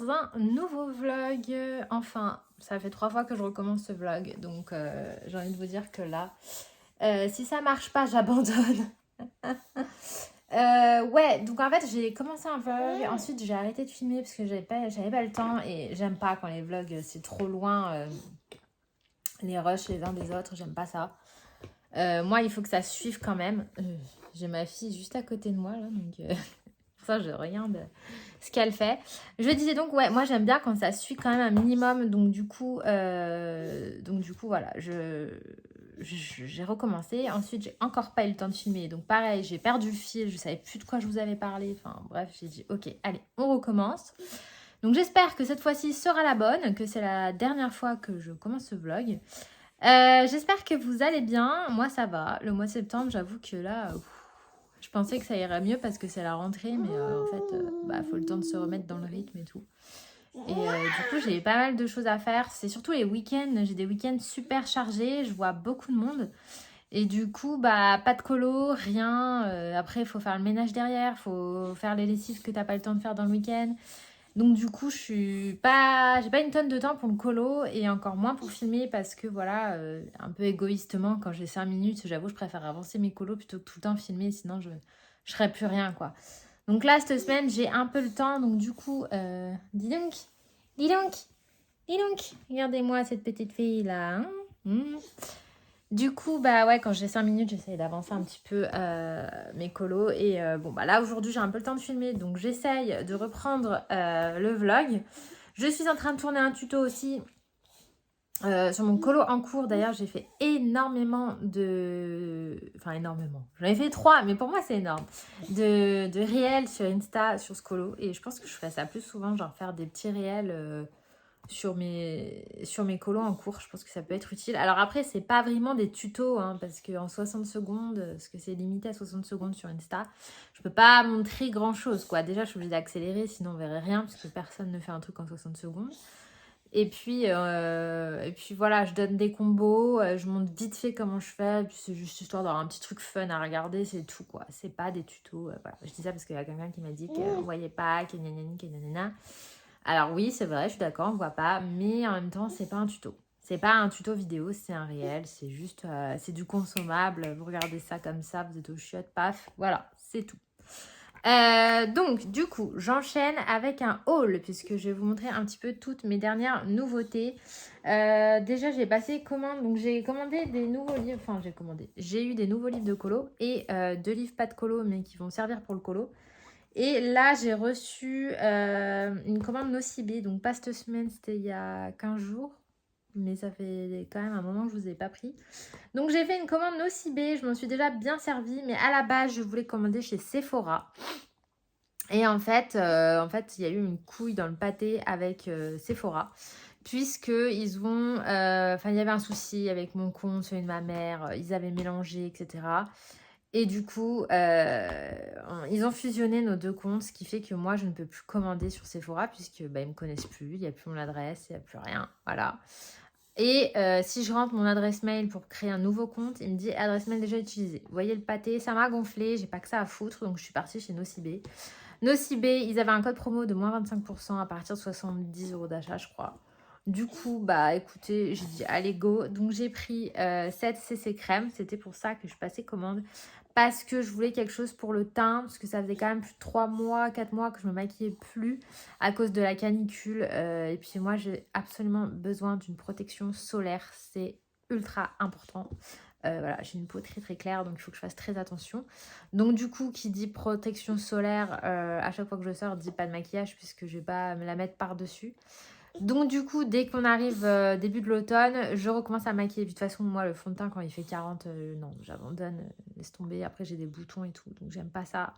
dans un nouveau vlog. Enfin, ça fait 3 fois que je recommence ce vlog, donc j'ai envie de vous dire que là, si ça marche pas, j'abandonne. Ouais, donc en fait, j'ai commencé un vlog, ensuite j'ai arrêté de filmer parce que j'avais pas le temps et j'aime pas quand les vlogs c'est trop loin, les rushs les uns des autres, j'aime pas ça. Moi, il faut que ça suive quand même. J'ai ma fille juste à côté de moi là, donc pour ça je regarde ce qu'elle fait. Je disais donc, ouais, moi j'aime bien quand ça suit quand même un minimum, donc du coup voilà, j'ai recommencé. Ensuite, j'ai encore pas eu le temps de filmer, donc pareil, j'ai perdu le fil, je savais plus de quoi je vous avais parlé. Enfin bref, j'ai dit ok, allez, on recommence. Donc j'espère que cette fois-ci sera la bonne, que c'est la dernière fois que je commence ce vlog. J'espère que vous allez bien. Moi, ça va. Le mois de septembre, j'avoue que là, je pensais que ça irait mieux parce que c'est la rentrée, mais en fait, faut le temps de se remettre dans le rythme et tout. Et du coup, j'ai pas mal de choses à faire. C'est surtout les week-ends. J'ai des week-ends super chargés. Je vois beaucoup de monde. Et du coup, pas de colo, rien. Après, il faut faire le ménage derrière. Il faut faire les lessives que t'as pas le temps de faire dans le week-end. Donc du coup, j'ai pas une tonne de temps pour le colo et encore moins pour filmer parce que voilà, un peu égoïstement, quand j'ai 5 minutes, j'avoue, je préfère avancer mes colos plutôt que tout le temps filmer, sinon je ferais plus rien quoi. Donc là, cette semaine, j'ai un peu le temps, donc du coup, dis donc, dis donc, dis donc, regardez-moi cette petite fille là. Hein. Du coup, ouais, quand j'ai 5 minutes, j'essaye d'avancer un petit peu mes colos. Et là, aujourd'hui, j'ai un peu le temps de filmer. Donc, j'essaye de reprendre le vlog. Je suis en train de tourner un tuto aussi sur mon colo en cours. D'ailleurs, j'ai fait énormément de... Enfin, énormément. J'en ai fait 3, mais pour moi, c'est énorme. De réels sur Insta, sur ce colo. Et je pense que je ferai ça plus souvent, genre faire des petits réels... sur mes colos en cours, je pense que ça peut être utile. Alors après, c'est pas vraiment des tutos, hein, parce qu'en 60 secondes, parce que c'est limité à 60 secondes sur Insta, je peux pas montrer grand chose, quoi. Déjà, je suis obligée d'accélérer, sinon on verrait rien, parce que personne ne fait un truc en 60 secondes. Et puis voilà, je donne des combos, je montre vite fait comment je fais, puis c'est juste histoire d'avoir un petit truc fun à regarder, c'est tout, quoi. C'est pas des tutos, voilà. Je dis ça parce qu'il y a quelqu'un qui m'a dit qu'on voyait pas, que gna gna gna. Alors oui, c'est vrai, je suis d'accord, on voit pas, mais en même temps, c'est pas un tuto. C'est pas un tuto vidéo, c'est un réel, c'est juste, c'est du consommable. Vous regardez ça comme ça, vous êtes au chiottes, paf, voilà, c'est tout. Donc, du coup, j'enchaîne avec un haul, puisque je vais vous montrer un petit peu toutes mes dernières nouveautés. Déjà, j'ai passé commande, donc j'ai commandé des nouveaux livres, enfin, j'ai eu des nouveaux livres de colo et 2 livres pas de colo, mais qui vont servir pour le colo. Et là, j'ai reçu une commande Nocibé, donc pas cette semaine, c'était il y a 15 jours. Mais ça fait quand même un moment que je ne vous ai pas pris. Donc j'ai fait une commande Nocibé, je m'en suis déjà bien servie. Mais à la base, je voulais commander chez Sephora. Et en fait, il y a eu une couille dans le pâté avec Sephora. Puisqu'ils vont... il y avait un souci avec mon compte, celui de ma mère. Ils avaient mélangé, etc. Et du coup, ils ont fusionné nos 2 comptes, ce qui fait que moi, je ne peux plus commander sur Sephora puisque ils ne me connaissent plus, il n'y a plus mon adresse, il n'y a plus rien, voilà. Et si je rentre mon adresse mail pour créer un nouveau compte, il me dit adresse mail déjà utilisée. Vous voyez le pâté, ça m'a gonflé, j'ai pas que ça à foutre, donc je suis partie chez Nocibé. Nocibé, ils avaient un code promo de moins 25% à partir de 70 € d'achat, je crois. Du coup, écoutez, j'ai dit allez go. Donc j'ai pris 7 CC crème, c'était pour ça que je passais commande. Parce que je voulais quelque chose pour le teint, parce que ça faisait quand même plus de 3 mois, 4 mois que je me maquillais plus à cause de la canicule. Et puis moi, j'ai absolument besoin d'une protection solaire, c'est ultra important. Voilà, j'ai une peau très très claire, donc il faut que je fasse très attention. Donc du coup, qui dit protection solaire, à chaque fois que je sors, dit pas de maquillage, puisque je vais pas me la mettre par-dessus. Donc du coup, dès qu'on arrive début de l'automne, je recommence à maquiller. De toute façon, moi, le fond de teint, quand il fait 40, non, j'abandonne, laisse tomber. Après, j'ai des boutons et tout, donc j'aime pas ça.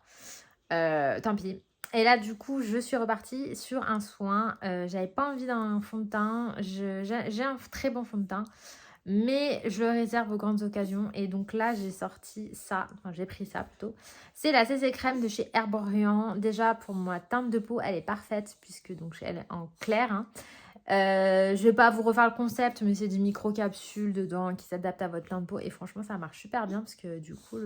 Tant pis. Et là, du coup, je suis repartie sur un soin. J'avais pas envie d'un fond de teint. J'ai un très bon fond de teint, mais je le réserve aux grandes occasions. Et donc là, j'ai sorti ça. Enfin, j'ai pris ça plutôt. C'est la CC crème de chez Herborian. Déjà, pour ma teinte de peau, elle est parfaite, puisque donc elle est en clair. Hein. Je vais pas vous refaire le concept, mais c'est des micro-capsules dedans qui s'adaptent à votre teint de peau. Et franchement, ça marche super bien parce que du coup,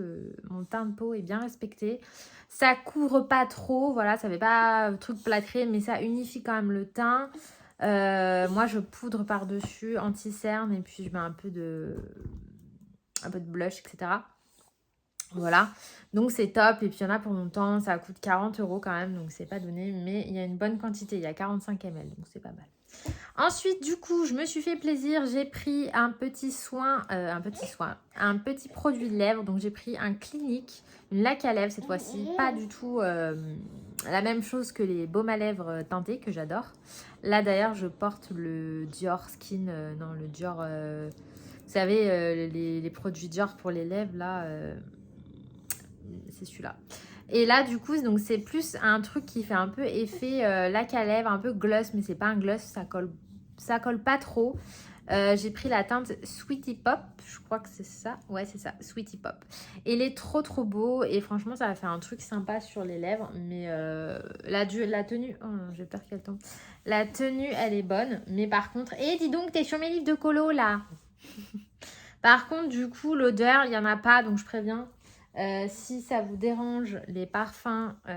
mon teint de peau est bien respecté. Ça couvre pas trop, voilà, ça fait pas truc plâtré, mais ça unifie quand même le teint. Moi, je poudre par-dessus, anti-cerne, et puis je mets un peu de blush, etc. Voilà, donc c'est top. Et puis il y en a pour longtemps, ça coûte 40 € quand même, donc c'est pas donné, mais il y a une bonne quantité, il y a 45 ml, donc c'est pas mal. Ensuite, du coup, je me suis fait plaisir. J'ai pris un petit produit de lèvres. Donc, j'ai pris un Clinique, une laque à lèvres cette fois-ci. Pas du tout la même chose que les baumes à lèvres teintés que j'adore. Là, d'ailleurs, je porte le Dior Skin. Non, le Dior... vous savez, les produits Dior pour les lèvres, là, c'est celui-là. Et là, du coup, donc c'est plus un truc qui fait un peu effet laque à lèvres, un peu gloss, mais c'est pas un gloss, ça colle pas trop. J'ai pris la teinte Sweetie Pop, je crois que c'est ça. Ouais, c'est ça, Sweetie Pop. Et il est trop beau et franchement, ça va faire un truc sympa sur les lèvres. Mais la tenue, oh non, j'ai peur qu'elle tombe. La tenue, elle est bonne, mais par contre, dis donc, t'es sur mes livres de colo là. Par contre, du coup, l'odeur, il y en a pas, donc je préviens. Si ça vous dérange les parfums, qu'il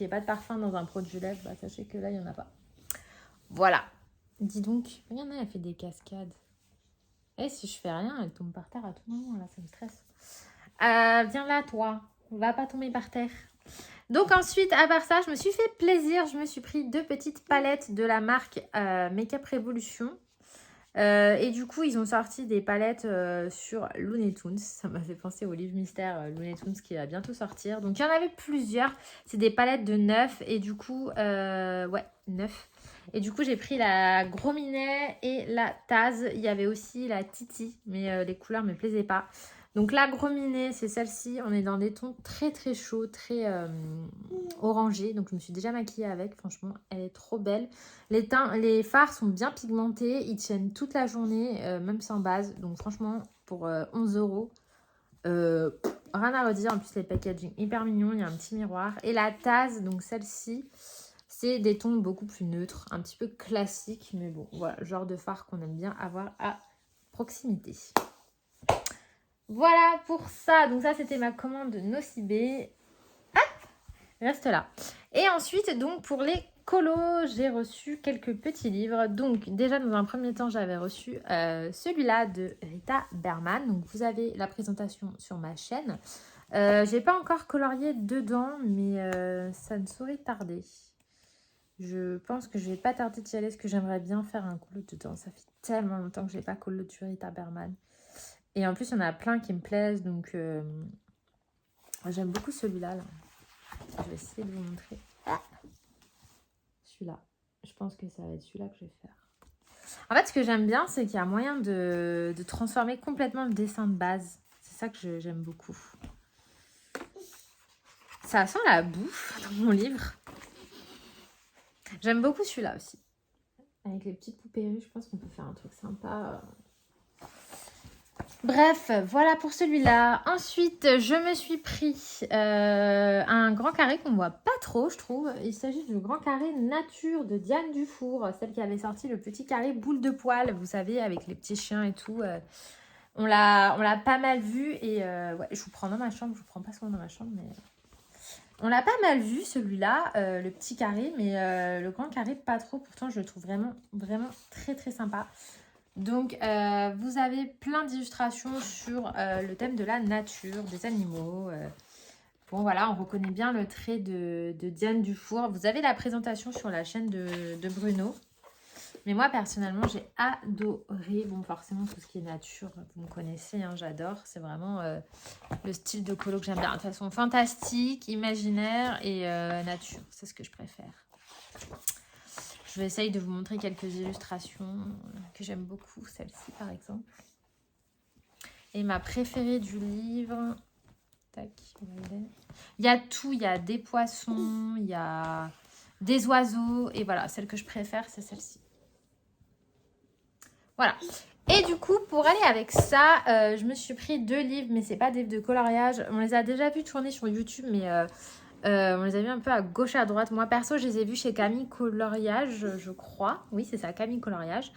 n'y ait pas de parfum dans un produit lèvres, bah, sachez que là, il n'y en a pas. Voilà. Dis donc, regardez, elle fait des cascades. Et si je fais rien, elle tombe par terre à tout moment, là, ça me stresse. Viens là, toi. Va pas tomber par terre. Donc ensuite, à part ça, je me suis fait plaisir. Je me suis pris 2 petites palettes de la marque Make-up Revolution. Et du coup, ils ont sorti des palettes sur Looney Tunes. Ça m'a fait penser au livre mystère Looney Tunes qui va bientôt sortir. Donc, il y en avait plusieurs. C'est des palettes de 9. Et du coup, 9. Et du coup, j'ai pris la Gros Minet et la Taz. Il y avait aussi la Titi, mais les couleurs ne me plaisaient pas. Donc, la Gros Minet, c'est celle-ci. On est dans des tons très chauds, très orangés. Donc, je me suis déjà maquillée avec. Franchement, elle est trop belle. Les fards sont bien pigmentés. Ils tiennent toute la journée, même sans base. Donc, franchement, pour 11 €, rien à redire. En plus, les packaging hyper mignons. Il y a un petit miroir. Et la Taz, donc celle-ci, c'est des tons beaucoup plus neutres. Un petit peu classiques. Mais bon, voilà, genre de fard qu'on aime bien avoir à proximité. Voilà pour ça. Donc ça, c'était ma commande Nocibé. Hop, reste là. Et ensuite, donc pour les colos, j'ai reçu quelques petits livres. Donc déjà, dans un premier temps, j'avais reçu celui-là de Rita Berman. Donc vous avez la présentation sur ma chaîne. J'ai pas encore colorié dedans, mais ça ne saurait tarder. Je pense que je vais pas tarder d'y aller parce que j'aimerais bien faire un colo dedans. Ça fait tellement longtemps que je n'ai pas colo de Rita Berman. Et en plus, il y en a plein qui me plaisent. Donc, j'aime beaucoup celui-là. Là. Je vais essayer de vous montrer. Celui-là. Je pense que ça va être celui-là que je vais faire. En fait, ce que j'aime bien, c'est qu'il y a moyen de transformer complètement le dessin de base. C'est ça que j'aime beaucoup. Ça sent la bouffe dans mon livre. J'aime beaucoup celui-là aussi. Avec les petites poupées russes, je pense qu'on peut faire un truc sympa. Bref, voilà pour celui-là. Ensuite, je me suis pris un grand carré qu'on ne voit pas trop, je trouve. Il s'agit du grand carré nature de Diane Dufour, celle qui avait sorti le petit carré boule de poil, vous savez, avec les petits chiens et tout. On l'a pas mal vu et ouais, je vous prends dans ma chambre. Je vous prends pas souvent dans ma chambre, mais on l'a pas mal vu celui-là, le petit carré, mais le grand carré pas trop. Pourtant, je le trouve vraiment très sympa. Donc, vous avez plein d'illustrations sur le thème de la nature, des animaux. Bon, voilà, on reconnaît bien le trait de Diane Dufour. Vous avez la présentation sur la chaîne de Bruno. Mais moi, personnellement, j'ai adoré. Bon, forcément, tout ce qui est nature, vous me connaissez, hein, j'adore. C'est vraiment le style de colo que j'aime bien. De toute façon, fantastique, imaginaire et nature. C'est ce que je préfère. Je vais essayer de vous montrer quelques illustrations que j'aime beaucoup. Celle-ci, par exemple. Et ma préférée du livre. Tac. Il y a tout. Il y a des poissons. Il y a des oiseaux. Et voilà, celle que je préfère, c'est celle-ci. Voilà. Et du coup, pour aller avec ça, je me suis pris 2 livres. Mais ce n'est pas des livres de coloriage. On les a déjà vus tourner sur YouTube. Mais On les a vus un peu à gauche, à droite. Moi, perso, je les ai vus chez Camille Coloriage, je crois. Oui, c'est ça, Camille Coloriage.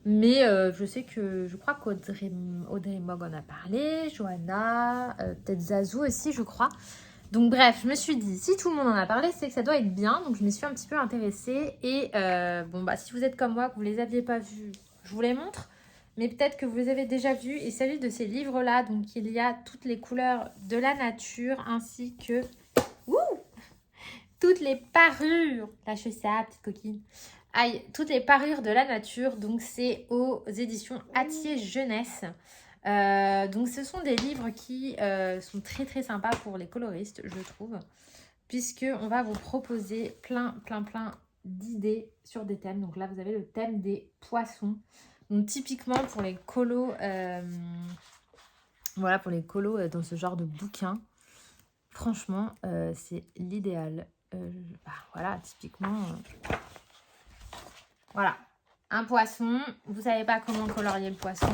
Mais je sais que, je crois Audrey Mogg en a parlé, Johanna, peut-être Zazou aussi, je crois. Donc bref, je me suis dit, si tout le monde en a parlé, c'est que ça doit être bien. Donc je me suis un petit peu intéressée. Et bon, bah si vous êtes comme moi, que vous ne les aviez pas vus, je vous les montre. Mais peut-être que vous les avez déjà vus. Il s'agit de ces livres-là. Donc il y a toutes les couleurs de la nature ainsi que toutes les parures. Lâche ça, petite coquine. Aïe, toutes les parures de la nature. Donc c'est aux éditions Hatier Jeunesse. Donc ce sont des livres qui sont très très sympas pour les coloristes, je trouve, puisque on va vous proposer plein d'idées sur des thèmes. Donc là vous avez le thème des poissons. Donc typiquement pour les colos, voilà, pour les colos dans ce genre de bouquin, franchement c'est l'idéal. Voilà, typiquement, voilà, un poisson. Vous savez pas comment colorier le poisson?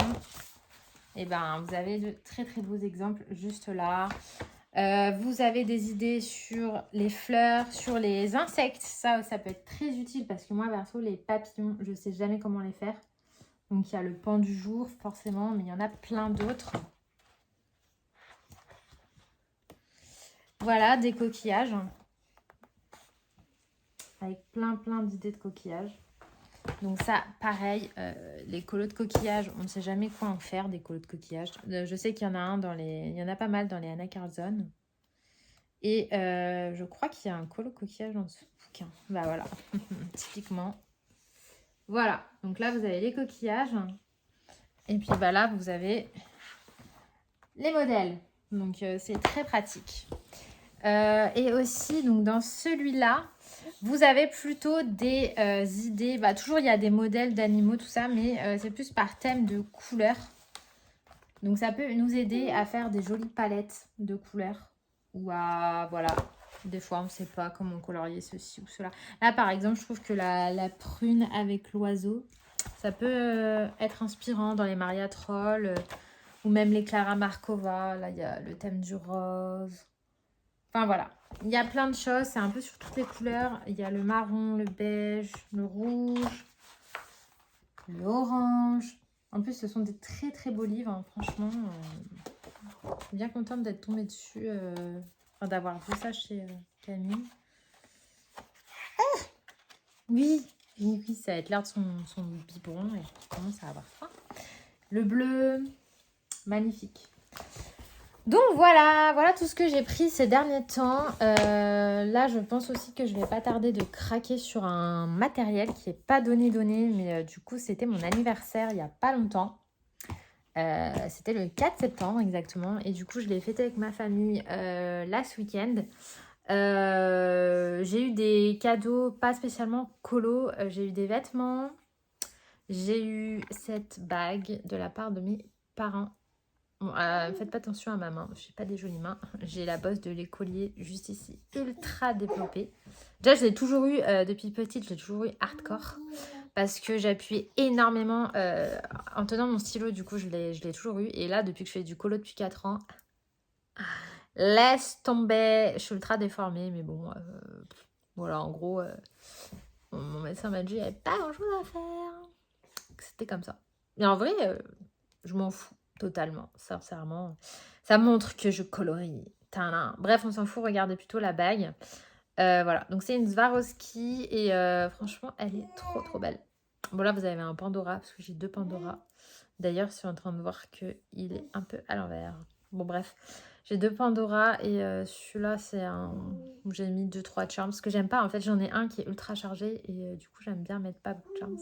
Et ben, vous avez de très très beaux exemples juste là. Vous avez des idées sur les fleurs, sur les insectes. Ça peut être très utile parce que moi, perso, les papillons, je ne sais jamais comment les faire. Donc, il y a le pan du jour, forcément, mais il y en a plein d'autres. Voilà, des coquillages. Avec plein d'idées de coquillages. Donc ça, pareil, les colos de coquillages, on ne sait jamais quoi en faire des colos de coquillages. Je sais qu'il y en a il y en a pas mal dans les Anna Carlson. Et je crois qu'il y a un colo coquillage dans ce bouquin. Bah voilà, typiquement. Voilà, donc là vous avez les coquillages. Et puis bah là vous avez les modèles. Donc c'est très pratique. Et aussi, donc dans celui-là, vous avez plutôt des idées. Bah, toujours, il y a des modèles d'animaux, tout ça, mais c'est plus par thème de couleurs. Donc, ça peut nous aider à faire des jolies palettes de couleurs. Ou à, voilà, des fois, on ne sait pas comment colorier ceci ou cela. Là, par exemple, je trouve que la prune avec l'oiseau, ça peut être inspirant dans les Maria Troll ou même les Clara Markova. Là, il y a le thème du rose. Enfin voilà, il y a plein de choses, c'est un peu sur toutes les couleurs. Il y a le marron, le beige, le rouge, l'orange. En plus, ce sont des très très beaux livres, hein. Franchement. Je suis bien contente d'être tombée dessus, d'avoir vu ça chez Camille. Ah oui, ça va être l'air de son biberon et il commence à avoir faim. Le bleu, magnifique. Donc voilà tout ce que j'ai pris ces derniers temps. Là, je pense aussi que je vais pas tarder de craquer sur un matériel qui n'est pas donné, mais du coup, c'était mon anniversaire il n'y a pas longtemps. C'était le 4 septembre exactement. Et du coup, je l'ai fêté avec ma famille là ce week-end. J'ai eu des cadeaux pas spécialement colo. J'ai eu des vêtements. J'ai eu cette bague de la part de mes parents. Bon, faites pas attention à ma main, je n'ai pas des jolies mains. J'ai la bosse de l'écolier juste ici, ultra développée. Déjà, je l'ai toujours eu depuis petite, je l'ai toujours eu hardcore. Parce que j'appuyais énormément en tenant mon stylo, du coup, je l'ai toujours eu. Et là, depuis que je fais du colo depuis 4 ans, laisse tomber. Je suis ultra déformée, mais bon, voilà, en gros, mon médecin m'a dit qu'il n'y avait pas grand-chose à faire. C'était comme ça. Mais en vrai, je m'en fous. Totalement, sincèrement. Ça montre que je colorie. Bref, on s'en fout, regardez plutôt la bague. Voilà, donc c'est une Swarovski et franchement, elle est trop belle. Bon, là, vous avez un Pandora, parce que j'ai 2 Pandora. D'ailleurs, je suis en train de voir qu'il est un peu à l'envers. Bon, bref, j'ai 2 Pandora et celui-là, c'est un où j'ai mis 2-3 charms. Ce que j'aime pas, en fait, j'en ai un qui est ultra chargé et du coup, j'aime bien mettre pas beaucoup de charms.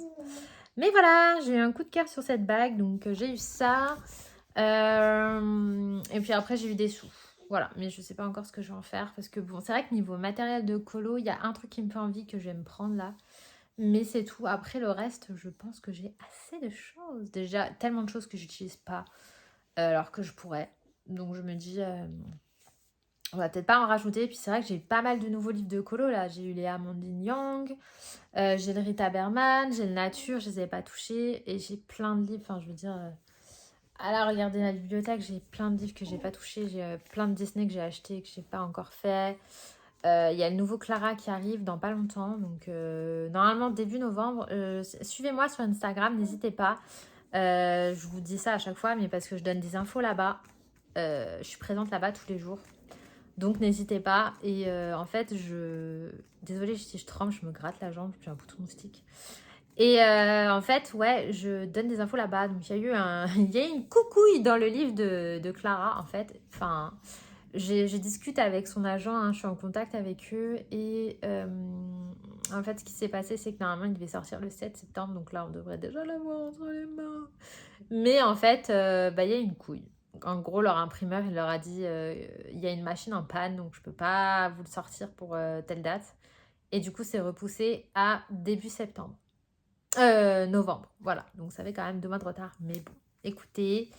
Mais voilà, j'ai eu un coup de cœur sur cette bague, donc j'ai eu ça. Et puis après, j'ai eu des sous. Voilà, mais je sais pas encore ce que je vais en faire. Parce que bon, c'est vrai que niveau matériel de colo, il y a un truc qui me fait envie que je vais me prendre là. Mais c'est tout. Après, le reste, je pense que j'ai assez de choses. Déjà, tellement de choses que j'utilise pas. Alors que je pourrais. Donc je me dis... on va peut-être pas en rajouter. Puis c'est vrai que j'ai pas mal de nouveaux livres de colo là. J'ai eu les Amandine Young. J'ai le Rita Berman, j'ai le Nature, je les avais pas touchés et j'ai plein de livres, enfin je veux dire, regardez la bibliothèque, j'ai plein de livres que j'ai pas touchés, j'ai plein de Disney que j'ai acheté et que j'ai pas encore fait. Il y a le nouveau Clara qui arrive dans pas longtemps. Donc, normalement, début novembre. Suivez-moi sur Instagram, n'hésitez pas. Je vous dis ça à chaque fois, mais parce que je donne des infos là-bas. Je suis présente là-bas tous les jours. Donc, n'hésitez pas. Et en fait, désolée si je tremble, je me gratte la jambe. J'ai un bouton moustique. Et en fait, ouais, je donne des infos là-bas. Donc, il y a eu il y a une coucouille dans le livre de Clara, en fait. Enfin, je discute avec son agent, hein, je suis en contact avec eux. Et en fait, ce qui s'est passé, c'est que normalement, il devait sortir le 7 septembre. Donc là, on devrait déjà l'avoir entre les mains. Mais en fait, il y a une couille. Donc, en gros, leur imprimeur, il leur a dit il y a une machine en panne, donc je peux pas vous le sortir pour telle date. Et du coup, c'est repoussé à début septembre. Novembre, voilà. Donc ça fait quand même 2 mois de retard. Mais bon, écoutez,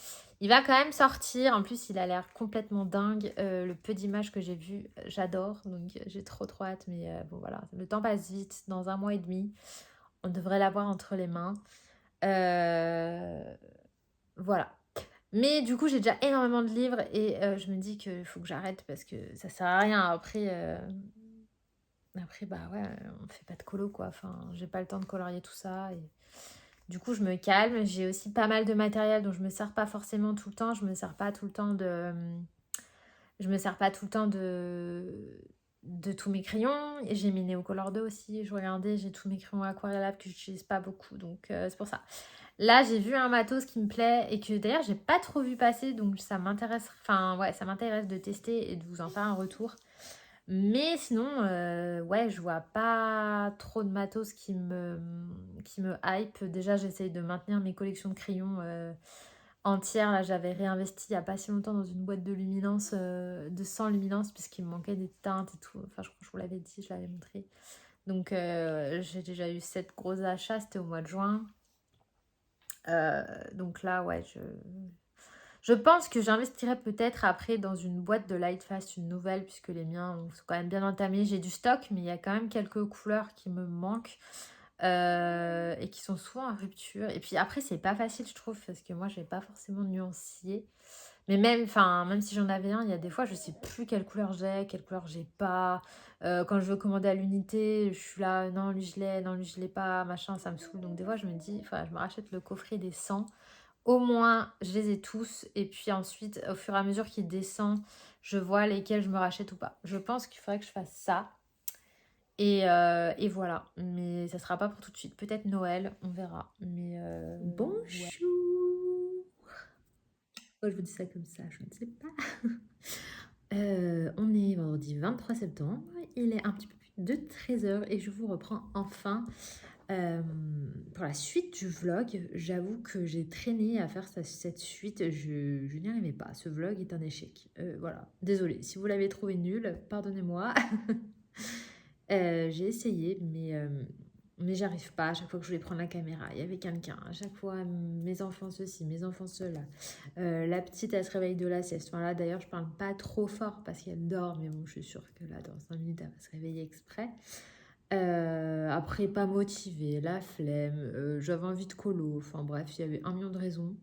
il va quand même sortir. En plus, il a l'air complètement dingue. Le peu d'images que j'ai vues, j'adore. Donc j'ai trop hâte. Mais bon, voilà. Le temps passe vite. Dans 1 mois et demi, on devrait l'avoir entre les mains. Voilà. Mais du coup, j'ai déjà énormément de livres. Et je me dis qu'il faut que j'arrête parce que ça sert à rien. Après, bah ouais, on fait pas de colo, quoi. Enfin, j'ai pas le temps de colorier tout ça. Et du coup, je me calme. J'ai aussi pas mal de matériel dont je me sers pas forcément tout le temps. Je me sers pas tout le temps de... Je me sers pas tout le temps de tous mes crayons. Et j'ai mis Néocolor 2 aussi. Je regardais, j'ai tous mes crayons aquarellables que j'utilise pas beaucoup. Donc, c'est pour ça. Là, j'ai vu un matos qui me plaît et que d'ailleurs, j'ai pas trop vu passer. Donc, ça m'intéresse. Enfin, ouais, ça m'intéresse de tester et de vous en faire un retour. Mais sinon, ouais, je vois pas trop de matos qui me hype. Déjà, j'essaye de maintenir mes collections de crayons entières. Là, j'avais réinvesti il y a pas si longtemps dans une boîte de luminance, de 100 luminance, puisqu'il me manquait des teintes et tout. Enfin, je crois que je vous l'avais dit, je l'avais montré. Donc, j'ai déjà eu 7 gros achats, c'était au mois de juin. Donc là, ouais, je pense que j'investirai peut-être après dans une boîte de Lightfast, une nouvelle, puisque les miens sont quand même bien entamés. J'ai du stock, mais il y a quand même quelques couleurs qui me manquent et qui sont souvent en rupture. Et puis après, c'est pas facile, je trouve, parce que moi, je n'ai pas forcément de nuancier. Mais même si j'en avais un, il y a des fois, je sais plus quelle couleur j'ai, quelle couleur j'ai pas. Quand je veux commander à l'unité, je suis là, non, lui je l'ai, non, lui je l'ai pas, machin, ça me saoule. Donc des fois, je me dis, je me rachète le coffret des 100. Au moins, je les ai tous. Et puis ensuite, au fur et à mesure qu'il descend, je vois lesquels je me rachète ou pas. Je pense qu'il faudrait que je fasse ça. Et voilà. Mais ça sera pas pour tout de suite. Peut-être Noël, on verra. Mais bonjour. Pourquoi je vous dis ça comme ça, je ne sais pas. On est vendredi 23 septembre. Il est un petit peu plus de 13h et je vous reprends enfin pour la suite du vlog. J'avoue que j'ai traîné à faire cette suite. Je n'y arrivais pas. Ce vlog est un échec. Voilà. Désolée. Si vous l'avez trouvé nul, pardonnez-moi. J'ai essayé, mais j'arrive pas. À chaque fois que je voulais prendre la caméra, il y avait quelqu'un. À chaque fois, mes enfants ceci, mes enfants cela. La petite, elle se réveille de la sieste. Enfin, là, d'ailleurs, je parle pas trop fort parce qu'elle dort. Mais bon, je suis sûre que là, dans 5 minutes, elle va se réveiller exprès. Après, pas motivée, la flemme. J'avais envie de colo. Enfin, bref, il y avait 1 million de raisons.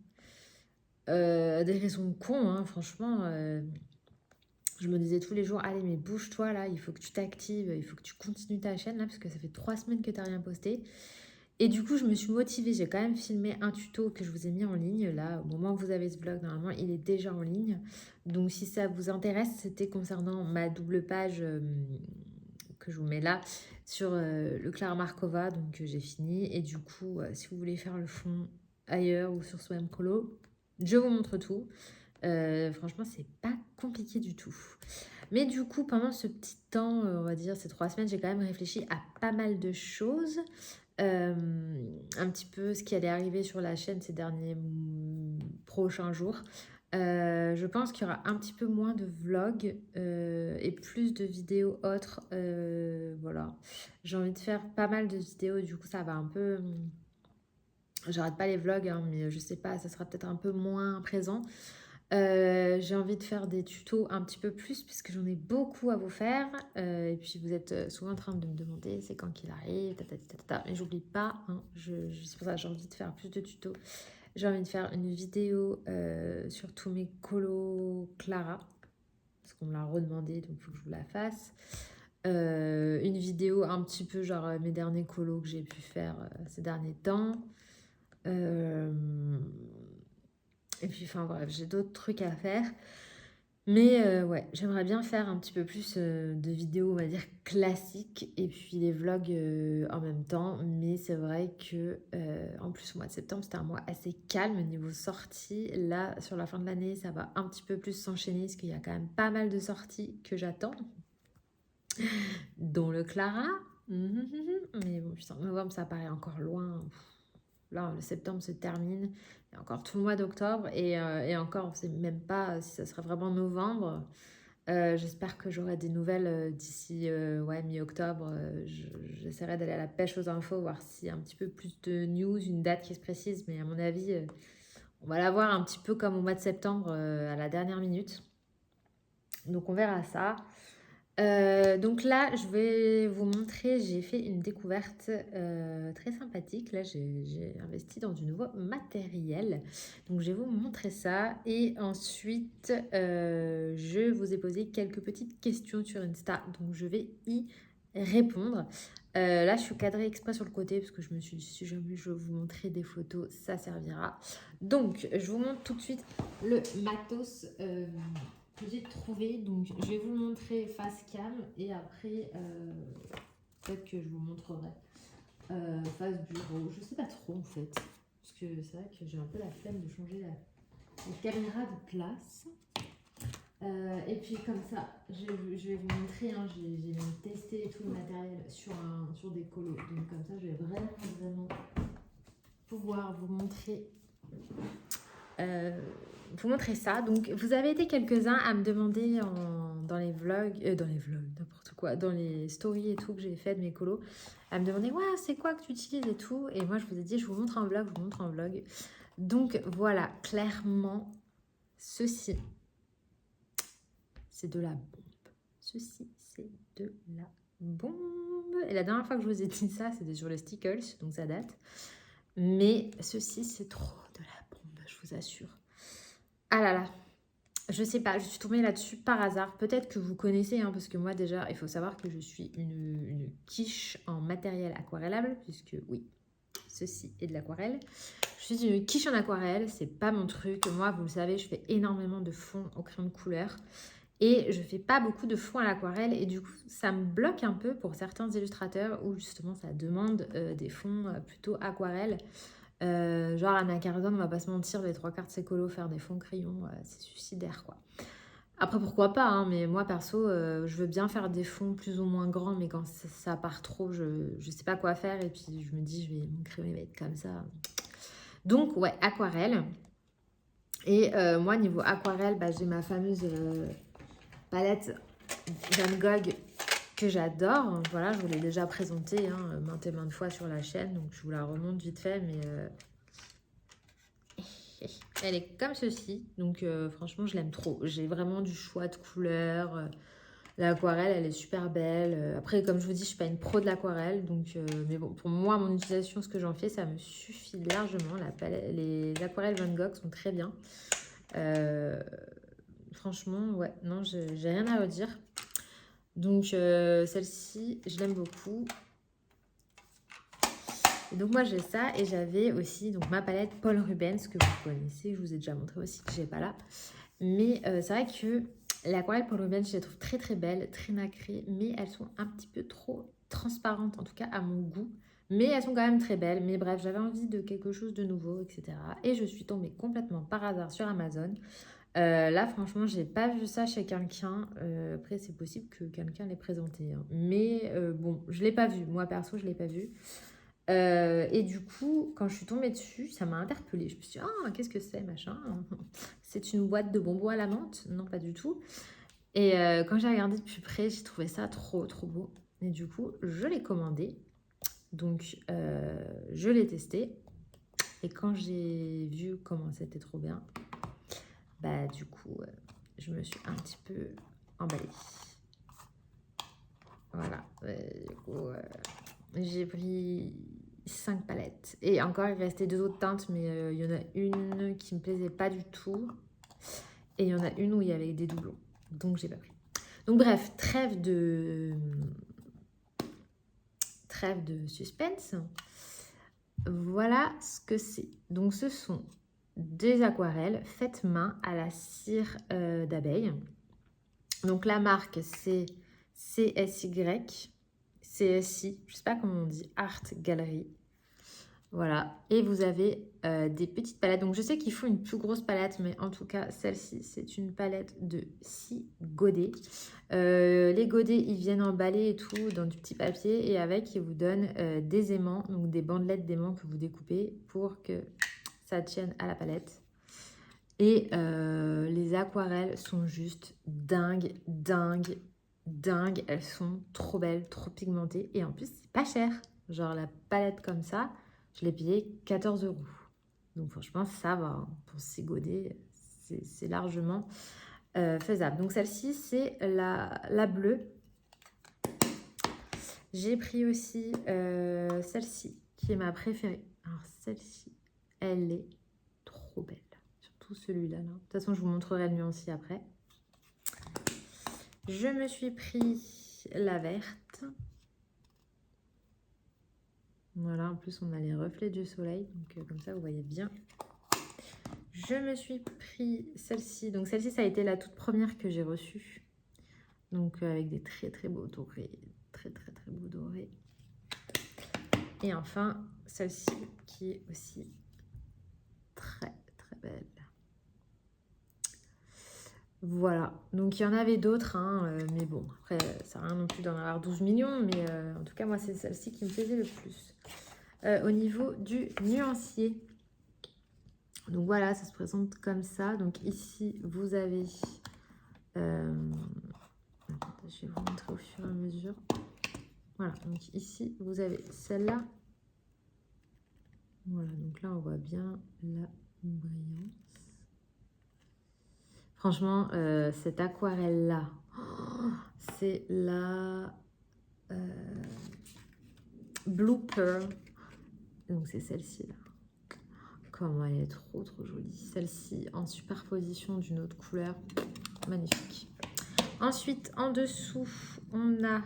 Des raisons cons, hein, franchement. Je me disais tous les jours, allez, mais bouge-toi là, il faut que tu t'actives, il faut que tu continues ta chaîne là, parce que ça fait 3 semaines que tu n'as rien posté. Et du coup, je me suis motivée, j'ai quand même filmé un tuto que je vous ai mis en ligne. Là, au moment où vous avez ce vlog, normalement, il est déjà en ligne. Donc, si ça vous intéresse, c'était concernant ma double page que je vous mets là sur le Clara Markova, donc j'ai fini. Et du coup, si vous voulez faire le fond ailleurs ou sur Swam Colo, je vous montre tout. Franchement, c'est pas compliqué du tout. Mais du coup, pendant ce petit temps, on va dire ces 3 semaines, j'ai quand même réfléchi à pas mal de choses. Un petit peu ce qui allait arriver sur la chaîne ces derniers prochains jours. Je pense qu'il y aura un petit peu moins de vlogs et plus de vidéos autres. Voilà. J'ai envie de faire pas mal de vidéos, du coup ça va un peu... J'arrête pas les vlogs, hein, mais je sais pas, ça sera peut-être un peu moins présent. J'ai envie de faire des tutos un petit peu plus puisque j'en ai beaucoup à vous faire. Et puis vous êtes souvent en train de me demander c'est quand qu'il arrive, mais j'oublie pas, hein, c'est pour ça que j'ai envie de faire plus de tutos. J'ai envie de faire une vidéo sur tous mes colos Clara parce qu'on me l'a redemandé, donc il faut que je vous la fasse. une vidéo un petit peu genre mes derniers colos que j'ai pu faire ces derniers temps. Et puis enfin bref, j'ai d'autres trucs à faire. Mais ouais, j'aimerais bien faire un petit peu plus de vidéos, on va dire, classiques et puis les vlogs en même temps. Mais c'est vrai que, en plus, au mois de septembre, c'était un mois assez calme au niveau sortie. Là, sur la fin de l'année, ça va un petit peu plus s'enchaîner parce qu'il y a quand même pas mal de sorties que j'attends, dont le Clara. Mais bon, putain, novembre, ça paraît encore loin. Là, le septembre se termine. Il y a encore tout le mois d'octobre et encore, on ne sait même pas si ça sera vraiment novembre. J'espère que j'aurai des nouvelles d'ici ouais, mi-octobre. J'essaierai d'aller à la pêche aux infos, voir s'il y a un petit peu plus de news, une date qui se précise. Mais à mon avis, on va la voir un petit peu comme au mois de septembre, à la dernière minute. Donc on verra ça. Donc là, je vais vous montrer, j'ai fait une découverte très sympathique. Là, j'ai investi dans du nouveau matériel. Donc, je vais vous montrer ça. Et ensuite, je vous ai posé quelques petites questions sur Insta. Donc, je vais y répondre. Là, je suis cadrée exprès sur le côté parce que je me suis dit, si jamais je veux vous montrer des photos, ça servira. Donc, je vous montre tout de suite le matos que j'ai trouvé. Donc, je vais vous le montrer face cam et après, peut-être que je vous montrerai face bureau. Je sais pas trop en fait, parce que c'est vrai que j'ai un peu la flemme de changer la caméra de place. Et puis comme ça, je vais vous montrer, hein, j'ai même testé tout le matériel sur des colos. Donc comme ça, je vais vraiment pouvoir vous montrer ça. Donc, vous avez été quelques-uns à me demander dans les vlogs, n'importe quoi, dans les stories et tout que j'ai fait de mes colos, à me demander, ouais, c'est quoi que tu utilises et tout. Et moi, je vous ai dit, je vous montre un vlog, Donc, voilà, clairement, ceci, c'est de la bombe. Ceci, c'est de la bombe. Et la dernière fois que je vous ai dit ça, c'était sur les Stickles, donc ça date. Mais ceci, c'est trop de la bombe, je vous assure. Ah là là, je sais pas, je suis tombée là-dessus par hasard. Peut-être que vous connaissez, hein, parce que moi déjà, il faut savoir que je suis une quiche en matériel aquarellable, puisque oui, ceci est de l'aquarelle. Je suis une quiche en aquarelle, c'est pas mon truc. Moi, vous le savez, je fais énormément de fonds au crayon de couleur. Et je fais pas beaucoup de fonds à l'aquarelle. Et du coup, ça me bloque un peu pour certains illustrateurs où justement ça demande des fonds plutôt aquarelle. Genre Anna Carzon, on va pas se mentir, les 3/4 de ses colos, faire des fonds crayons, c'est suicidaire quoi. Après pourquoi pas, hein, mais moi perso, je veux bien faire des fonds plus ou moins grands, mais quand ça part trop, je sais pas quoi faire et puis je me dis, mon crayon il va être comme ça. Donc ouais, aquarelle. Et moi niveau aquarelle, bah, j'ai ma fameuse palette Van Gogh que j'adore. Voilà, je vous l'ai déjà présentée maintes et maintes fois sur la chaîne, donc je vous la remonte vite fait, mais elle est comme ceci, donc franchement je l'aime trop. J'ai vraiment du choix de couleurs. L'aquarelle elle est super belle. Après comme je vous dis, je suis pas une pro de l'aquarelle, donc mais bon, pour moi mon utilisation, ce que j'en fais, ça me suffit largement. Les aquarelles Van Gogh sont très bien. Franchement ouais, non, j'ai rien à redire. Donc celle-ci je l'aime beaucoup. Et donc moi j'ai ça et j'avais aussi donc ma palette Paul Rubens que vous connaissez, je vous ai déjà montré aussi que j'ai pas là. Mais c'est vrai que l'aquarelle Paul Rubens, je les trouve très très belles, très nacrées, mais elles sont un petit peu trop transparentes, en tout cas à mon goût. Mais elles sont quand même très belles. Mais bref, j'avais envie de quelque chose de nouveau, etc. Et je suis tombée complètement par hasard sur Amazon. Là, franchement, j'ai pas vu ça chez quelqu'un. Après, c'est possible que quelqu'un l'ait présenté, hein. Mais bon, je l'ai pas vu. Moi, perso, je l'ai pas vu. Et du coup, quand je suis tombée dessus, ça m'a interpellée. Je me suis dit, ah, qu'est-ce que c'est, machin? C'est une boîte de bonbons à la menthe? Non, pas du tout. Et quand j'ai regardé de plus près, j'ai trouvé ça trop, trop beau. Et du coup, je l'ai commandé. Donc, je l'ai testé. Et quand j'ai vu comment c'était trop bien, bah du coup, je me suis un petit peu emballée. Voilà. Du coup, j'ai pris 5 palettes. Et encore, il restait 2 autres teintes, mais il y en a une qui me plaisait pas du tout. Et il y en a une où il y avait des doublons. Donc, j'ai pas pris. Donc bref, trêve de suspense. Voilà ce que c'est. Donc ce sont des aquarelles faites main à la cire d'abeille. Donc la marque c'est CSY, CSI, je sais pas comment on dit, Art Gallery. Voilà, et vous avez des petites palettes. Donc je sais qu'il faut une plus grosse palette, mais en tout cas celle-ci c'est une palette de 6 godets. Les godets ils viennent emballés et tout dans du petit papier, et avec ils vous donnent des aimants, donc des bandelettes d'aimants que vous découpez pour que ça tienne à la palette. Et les aquarelles sont juste dingues, dingues, dingues. Elles sont trop belles, trop pigmentées. Et en plus, c'est pas cher. Genre la palette comme ça, je l'ai payée 14 €. Donc franchement, ça va. Hein. Pour 6 godets, c'est largement faisable. Donc celle-ci, c'est la bleue. J'ai pris aussi celle-ci, qui est ma préférée. Alors celle-ci, elle est trop belle. Celui-là. De toute façon, je vous montrerai le nuancier après. Je me suis pris la verte. Voilà, en plus, on a les reflets du soleil. Donc, comme ça, vous voyez bien. Je me suis pris celle-ci. Donc, celle-ci, ça a été la toute première que j'ai reçue. Donc, avec des très, très beaux dorés. Très, très, très beaux dorés. Et enfin, celle-ci, qui est aussi très, très belle. Voilà, donc il y en avait d'autres, hein, mais bon, après, ça n'a rien non plus d'en avoir 12 millions, mais en tout cas, moi, c'est celle-ci qui me plaisait le plus. Au niveau du nuancier, donc voilà, ça se présente comme ça. Donc ici, vous avez... je vais vous montrer au fur et à mesure. Voilà, donc ici, vous avez celle-là. Voilà, donc là, on voit bien la brillance. Franchement, cette aquarelle-là, c'est la Blue Pearl. Donc, c'est celle-ci, là. Comment elle est trop, trop jolie. Celle-ci, en superposition d'une autre couleur. Magnifique. Ensuite, en dessous, on a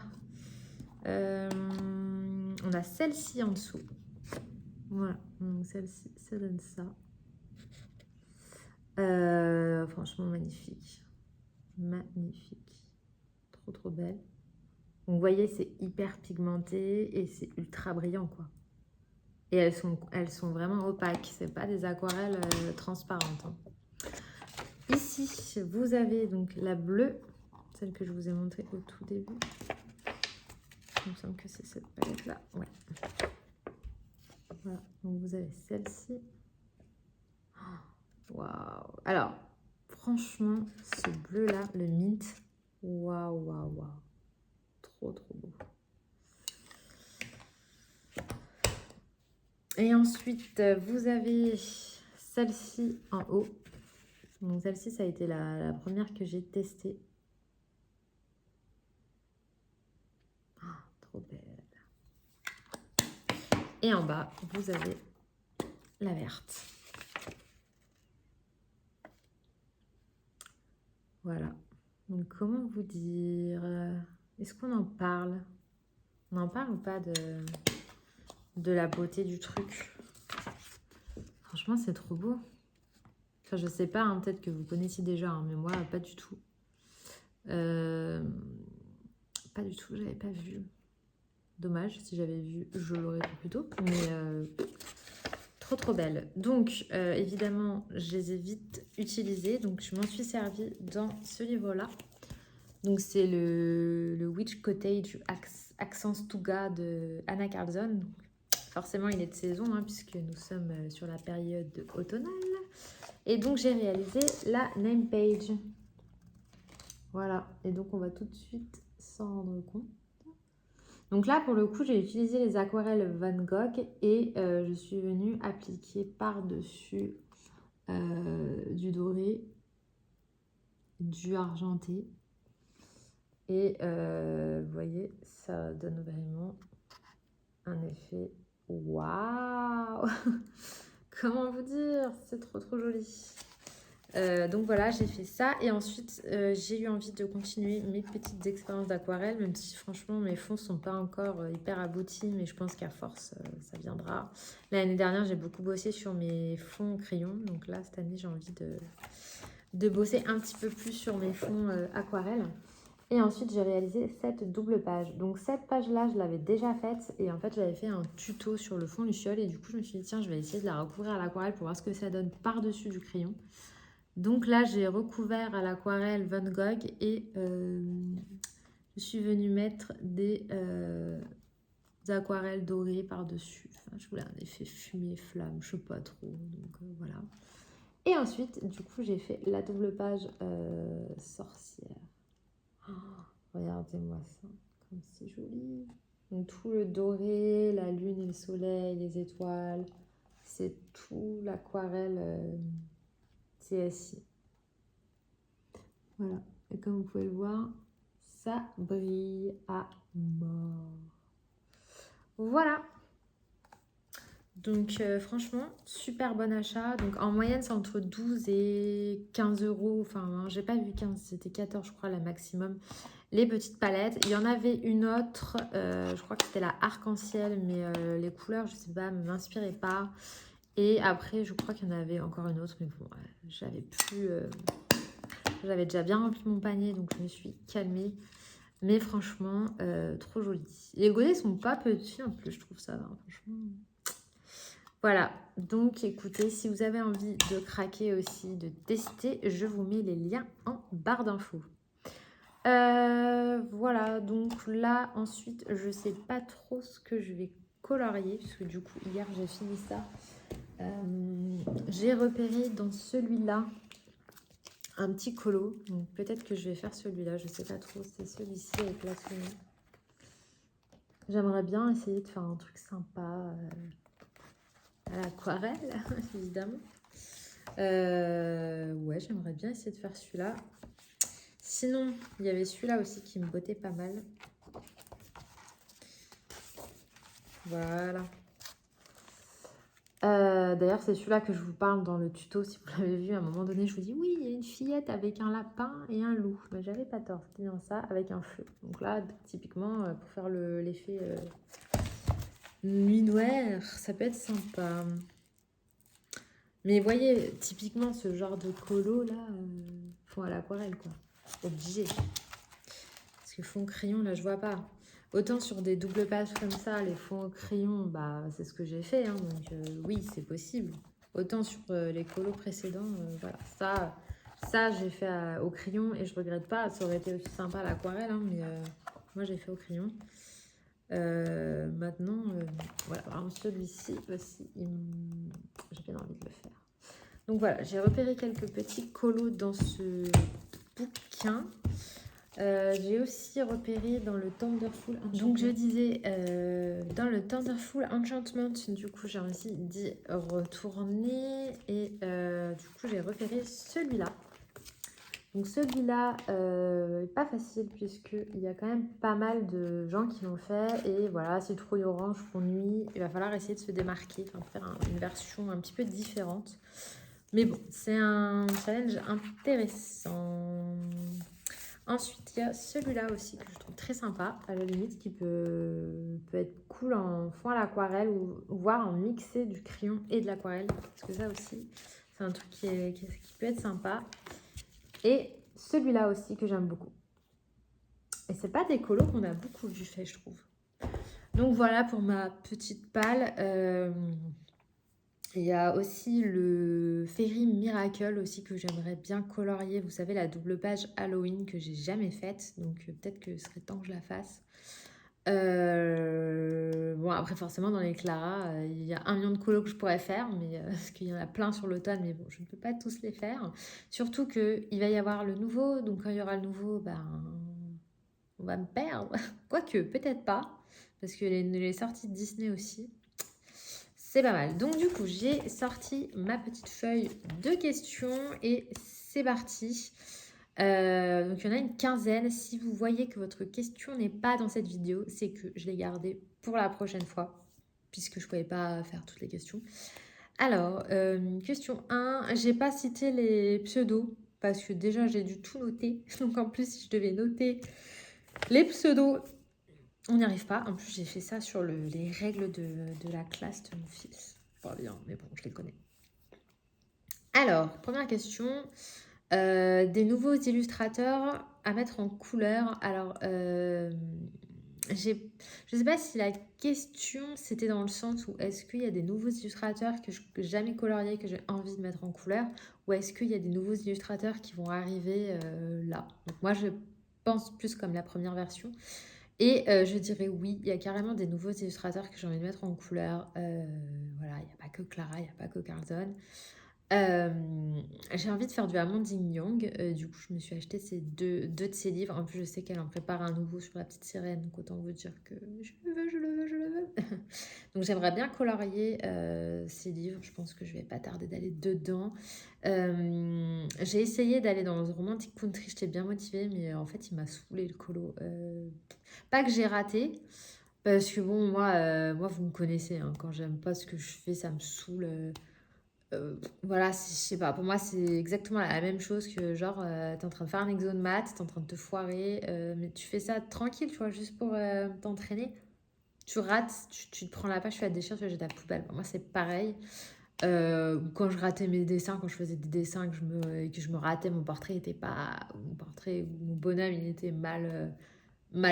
celle-ci en dessous. Voilà, donc celle-ci, ça donne ça. Franchement, magnifique. Magnifique. Trop, trop belle. Donc, vous voyez, c'est hyper pigmenté et c'est ultra brillant, quoi. Et elles sont vraiment opaques. C'est pas des aquarelles transparentes. Hein. Ici, vous avez donc la bleue, celle que je vous ai montrée au tout début. Il me semble que c'est cette palette-là. Ouais. Voilà, donc vous avez celle-ci. Waouh! Alors, franchement, ce bleu-là, le mint, waouh, waouh, waouh. Trop, trop beau. Et ensuite, vous avez celle-ci en haut. Donc, celle-ci, ça a été la première que j'ai testée. Oh, trop belle. Et en bas, vous avez la verte. Voilà. Donc, comment vous dire? Est-ce qu'on en parle? On en parle ou pas de la beauté du truc? Franchement, c'est trop beau. Enfin, je sais pas, hein, peut-être que vous connaissiez déjà, hein, mais moi, pas du tout. Pas du tout, j'avais pas vu. Dommage, si j'avais vu, je l'aurais fait plus tôt. Mais trop, trop belle. Donc, évidemment, je les ai vite utilisées. Donc, je m'en suis servie dans ce livre-là. Donc, c'est le Witch Cottage Accents Tuga de Anna Carlson. Donc, forcément, il est de saison, hein, puisque nous sommes sur la période automnale. Et donc, j'ai réalisé la name page. Voilà. Et donc, on va tout de suite s'en rendre compte. Donc là, pour le coup, j'ai utilisé les aquarelles Van Gogh et je suis venue appliquer par-dessus du doré, du argenté. Et vous voyez, ça donne vraiment un effet waouh. Comment vous dire? C'est trop trop joli. Donc voilà, j'ai fait ça. Et ensuite, j'ai eu envie de continuer mes petites expériences d'aquarelle, même si franchement, mes fonds sont pas encore hyper aboutis, mais je pense qu'à force, ça viendra. L'année dernière, j'ai beaucoup bossé sur mes fonds crayons. Donc là, cette année, j'ai envie de bosser un petit peu plus sur mes fonds aquarelle. Et ensuite, j'ai réalisé cette double page. Donc cette page-là, je l'avais déjà faite. Et en fait, j'avais fait un tuto sur le fond luciole. Et du coup, je me suis dit, tiens, je vais essayer de la recouvrir à l'aquarelle pour voir ce que ça donne par-dessus du crayon. Donc là, j'ai recouvert à l'aquarelle Van Gogh et je suis venue mettre des aquarelles dorées par-dessus. Enfin, je voulais un effet fumée, flamme, je sais pas trop. Donc voilà. Et ensuite, du coup, j'ai fait la double page sorcière. Oh, regardez-moi ça, comme c'est joli. Donc tout le doré, la lune et le soleil, les étoiles, c'est tout l'aquarelle CSI. Voilà, et comme vous pouvez le voir, ça brille à mort. Voilà. Donc franchement, super bon achat. Donc en moyenne, c'est entre 12 et 15 euros. Enfin, hein, j'ai pas vu 15, c'était 14 je crois la maximum. Les petites palettes. Il y en avait une autre, je crois que c'était la arc-en-ciel, mais les couleurs, je sais pas, ne m'inspiraient pas. Et après, je crois qu'il y en avait encore une autre, mais bon, j'avais plus... J'avais déjà bien rempli mon panier, donc je me suis calmée. Mais franchement, trop joli. Les godets sont pas petits en plus, je trouve ça. Hein, franchement. Voilà, donc écoutez, si vous avez envie de craquer aussi, de tester, je vous mets les liens en barre d'infos. Voilà, donc là, ensuite, je sais pas trop ce que je vais colorier, parce que du coup, hier, j'ai fini ça. J'ai repéré dans celui-là un petit colo, donc peut-être que je vais faire celui-là, je sais pas trop, c'est celui-ci avec la souris. J'aimerais bien essayer de faire un truc sympa à l'aquarelle, évidemment. Ouais, j'aimerais bien essayer de faire celui-là. Sinon, il y avait celui-là aussi qui me bottait pas mal. Voilà. D'ailleurs, c'est celui-là que je vous parle dans le tuto. Si vous l'avez vu, à un moment donné, je vous dis oui, il y a une fillette avec un lapin et un loup. Mais j'avais pas tort, c'était bien ça, avec un feu. Donc là, typiquement, pour faire l'effet nuit noire, ça peut être sympa. Mais voyez, typiquement, ce genre de colo là, font à l'aquarelle, quoi. Obligé. Parce que fond crayon, là, je vois pas. Autant sur des doubles pages comme ça, les fonds au crayon, bah, c'est ce que j'ai fait. Hein, donc oui, c'est possible. Autant sur les colos précédents, voilà. Ça j'ai fait au crayon et je regrette pas. Ça aurait été aussi sympa à l'aquarelle, hein, mais moi, j'ai fait au crayon. Maintenant, voilà. Alors, celui-ci aussi, j'ai bien envie de le faire. Donc voilà, j'ai repéré quelques petits colos dans ce bouquin. J'ai aussi repéré dans le Thunderful Enchantment. Donc je disais, dans le Thunderful Enchantment, du coup j'ai envie d'y retourner. Et du coup j'ai repéré celui-là. Donc celui-là, pas facile puisqu'il y a quand même pas mal de gens qui l'ont fait. Et voilà, citrouille orange pour nuit. Il va falloir essayer de se démarquer, enfin faire une version un petit peu différente. Mais bon, c'est un challenge intéressant. Ensuite, il y a celui-là aussi que je trouve très sympa, à la limite, qui peut être cool en fond à l'aquarelle ou voire en mixer du crayon et de l'aquarelle. Parce que ça aussi, c'est un truc qui peut être sympa. Et celui-là aussi que j'aime beaucoup. Et c'est pas des colos qu'on a beaucoup vu fait, je trouve. Donc voilà pour ma petite palle. Il y a aussi le Fairy Miracle aussi que j'aimerais bien colorier. Vous savez, la double page Halloween que j'ai jamais faite. Donc peut-être que ce serait temps que je la fasse. Bon, après forcément dans les Clara, il y a 1 million de colos que je pourrais faire. Mais, parce qu'il y en a plein sur l'automne. Mais bon, je ne peux pas tous les faire. Surtout qu'il va y avoir le nouveau. Donc quand il y aura le nouveau, ben, on va me perdre. Quoique, peut-être pas. Parce que les sorties de Disney aussi. C'est pas mal. Donc du coup, j'ai sorti ma petite feuille de questions et c'est parti. Donc il y en a une quinzaine. Si vous voyez que votre question n'est pas dans cette vidéo, c'est que je l'ai gardée pour la prochaine fois, puisque je ne pouvais pas faire toutes les questions. Alors, question 1. J'ai pas cité les pseudos parce que déjà j'ai dû tout noter. Donc en plus, si je devais noter les pseudos, on n'y arrive pas. En plus, j'ai fait ça sur les règles de la classe de mon fils. Pas bien, mais bon, je les connais. Alors, première question. Des nouveaux illustrateurs à mettre en couleur. Alors, je ne sais pas si la question c'était dans le sens où est-ce qu'il y a des nouveaux illustrateurs que je n'ai jamais coloriés que j'ai envie de mettre en couleur, ou est-ce qu'il y a des nouveaux illustrateurs qui vont arriver là. Donc moi je pense plus comme la première version. Et je dirais oui, il y a carrément des nouveaux illustrateurs que j'ai envie de mettre en couleur. Voilà, il n'y a pas que Clara, il n'y a pas que Carlton. J'ai envie de faire du Amandine Young. Du coup, je me suis acheté deux de ses livres. En plus, je sais qu'elle en prépare un nouveau sur la petite sirène. Donc, autant vous dire que je le veux, je le veux, je le veux. Donc, j'aimerais bien colorier ces livres. Je pense que je vais pas tarder d'aller dedans. J'ai essayé d'aller dans le Romantic Country. J'étais bien motivée, mais en fait, il m'a saoulé le colo. Pas que j'ai raté. Parce que bon, moi vous me connaissez. Hein, quand j'aime pas ce que je fais, ça me saoule. Voilà, je sais pas, pour moi c'est exactement la même chose que genre t'es en train de faire un exo de maths, t'es en train de te foirer, mais tu fais ça tranquille, tu vois, juste pour t'entraîner. Tu rates, tu te prends la page, tu la déchires, tu la jettes à la poubelle. Moi c'est pareil. Quand je ratais mes dessins, quand je faisais des dessins que je me ratais, mon portrait était pas. Mon portrait, mon bonhomme il était mal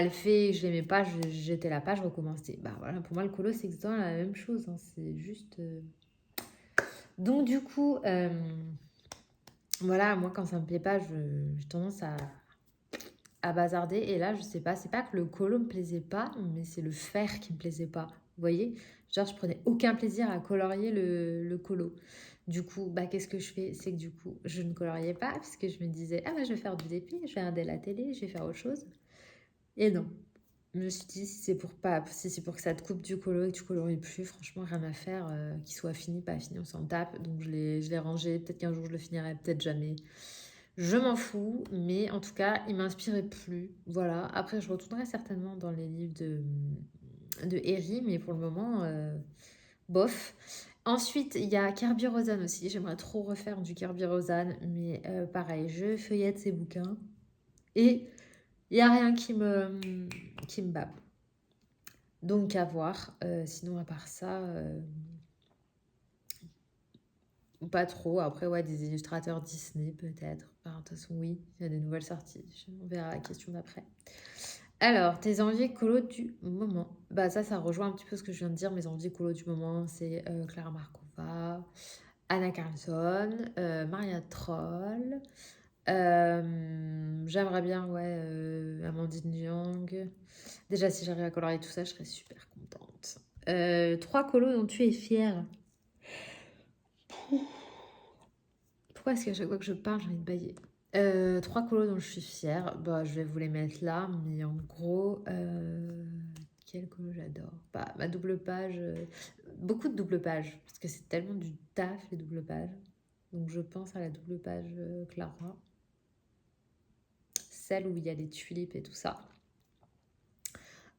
fait, je l'aimais pas, je jetais la page, je recommençais. Bah voilà, pour moi le colo c'est exactement la même chose, hein, c'est juste. Donc du coup, voilà, moi quand ça me plaît pas, j'ai tendance à bazarder. Et là, je sais pas, c'est pas que le colo me plaisait pas, mais c'est le faire qui me plaisait pas. Vous voyez? Genre, je prenais aucun plaisir à colorier le colo. Du coup, bah, qu'est-ce que je fais? C'est que du coup, je ne coloriais pas, puisque je me disais, ah bah, je vais faire du DP, je vais regarder la télé, je vais faire autre chose. Et non. Je me suis dit, si c'est pour que ça te coupe du colo et que tu colories plus, franchement, rien à faire, qu'il soit fini, pas fini, on s'en tape. Donc je l'ai rangé, peut-être qu'un jour je le finirai, peut-être jamais. Je m'en fous, mais en tout cas, il m'inspirait plus. Voilà, après je retournerai certainement dans les livres de Harry, mais pour le moment, bof. Ensuite, il y a Kirby Rosanne aussi, j'aimerais trop refaire du Kirby Rosanne, mais pareil, je feuillette ses bouquins et il n'y a rien qui me babe. Donc à voir. Sinon, à part ça, pas trop. Après, ouais, des illustrateurs Disney peut-être. Enfin, de toute façon, oui, il y a des nouvelles sorties. On verra la question d'après. Alors, tes envies colo du moment. Bah ça rejoint un petit peu ce que je viens de dire. Mes envies colo du moment, c'est Clara Markova, Anna Carlson, Maria Troll. J'aimerais bien, ouais, Amandine Young. Déjà, si j'arrive à colorier tout ça, je serais super contente. 3 colos dont tu es fière. Pourquoi est-ce qu'à chaque fois que je parle, j'ai envie de bailler? 3 colos dont je suis fière. Bah, je vais vous les mettre là, mais en gros, quel colo j'adore? Bah, ma double page, beaucoup de double pages, parce que c'est tellement du taf les double pages. Donc je pense à la double page Clara, celle où il y a les tulipes et tout ça.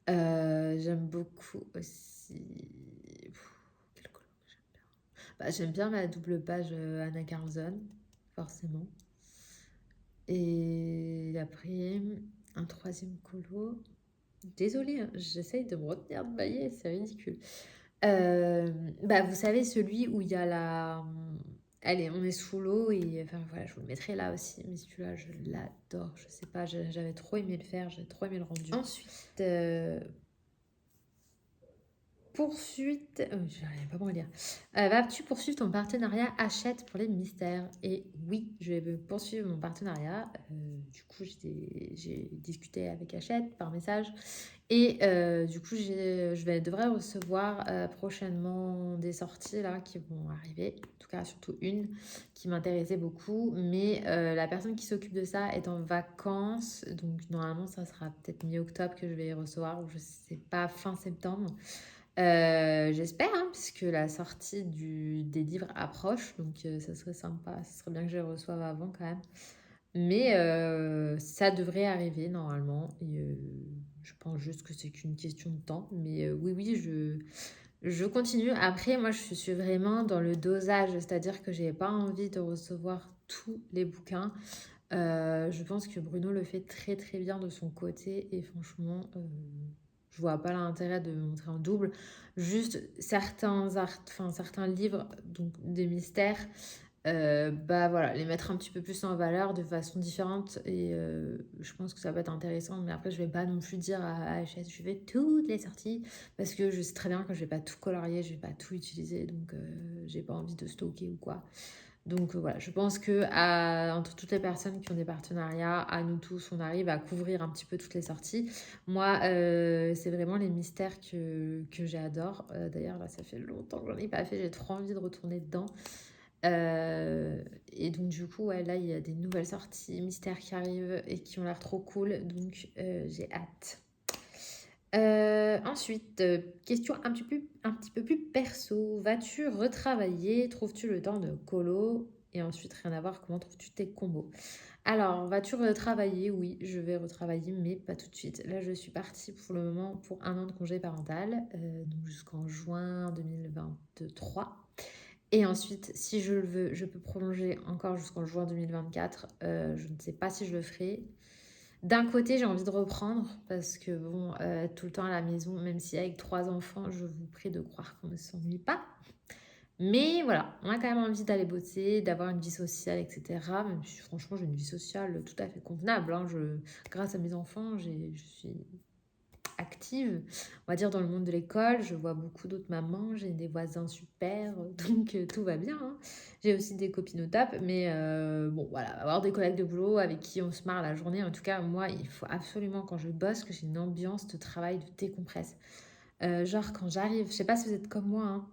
J'aime beaucoup aussi. Quel colo que j'aime bien. Bah, j'aime bien ma double page Anna Carlson, forcément. Et après, un troisième colo. Désolée, hein, j'essaye de me retenir de bailler, c'est ridicule. Bah, vous savez, celui où il y a la. Allez, on est sous l'eau et enfin voilà, je vous le mettrai là aussi. Mais celui-là, je l'adore. Je sais pas, j'avais trop aimé le faire, j'avais trop aimé le rendu. Ensuite, poursuite. Je n'arrive pas à lire. Vas-tu poursuivre ton partenariat Hachette pour les mystères? Et oui, je vais poursuivre mon partenariat. Du coup, j'ai discuté avec Hachette par message. Et du coup, devrais recevoir prochainement des sorties là qui vont arriver. En tout cas, surtout une qui m'intéressait beaucoup. Mais la personne qui s'occupe de ça est en vacances. Donc normalement, ça sera peut-être mi-octobre que je vais les recevoir. Ou je sais pas, fin septembre. J'espère, hein, puisque la sortie des livres approche. Donc ça serait sympa. Ce serait bien que je les reçoive avant quand même. Mais ça devrait arriver normalement. Et je pense juste que c'est qu'une question de temps. Mais oui, Je continue. Après, moi, je suis vraiment dans le dosage, c'est-à-dire que j'ai pas envie de recevoir tous les bouquins. Je pense que Bruno le fait très très bien de son côté et franchement, je vois pas l'intérêt de montrer en double. Juste certains livres, donc des mystères, bah voilà, les mettre un petit peu plus en valeur de façon différente et je pense que ça va être intéressant. Mais après, je vais pas non plus dire à HS, je vais toutes les sorties parce que je sais très bien que je vais pas tout colorier, je vais pas tout utiliser, donc j'ai pas envie de stocker ou quoi. Donc voilà, je pense que entre toutes les personnes qui ont des partenariats, à nous tous, on arrive à couvrir un petit peu toutes les sorties. Moi, c'est vraiment les mystères que j'adore. D'ailleurs, là, ça fait longtemps que j'en ai pas fait, j'ai trop envie de retourner dedans. Et donc du coup, ouais, là, il y a des nouvelles sorties mystères qui arrivent et qui ont l'air trop cool, donc j'ai hâte. Ensuite, question un petit peu plus perso. Vas-tu retravailler? Trouves-tu le temps de colo? Et ensuite, rien à voir, comment trouves-tu tes combos? Alors, vas-tu retravailler? Oui, je vais retravailler, mais pas tout de suite. Là, je suis partie pour le moment pour 1 an de congé parental, donc jusqu'en juin 2023. Et ensuite, si je le veux, je peux prolonger encore jusqu'en juin 2024. Je ne sais pas si je le ferai. D'un côté, j'ai envie de reprendre parce que bon, tout le temps à la maison, même si avec 3 enfants, je vous prie de croire qu'on ne s'ennuie pas. Mais voilà, on a quand même envie d'aller bosser, d'avoir une vie sociale, etc. Même si franchement, j'ai une vie sociale tout à fait convenable, hein. Grâce à mes enfants, je suis active, on va dire, dans le monde de l'école. Je vois beaucoup d'autres mamans, j'ai des voisins super, donc tout va bien, hein. J'ai aussi des copines au top, mais bon, voilà, avoir des collègues de boulot avec qui on se marre la journée. En tout cas, moi, il faut absolument, quand je bosse, que j'ai une ambiance de travail, de décompresse. Genre, quand j'arrive, je sais pas si vous êtes comme moi, hein,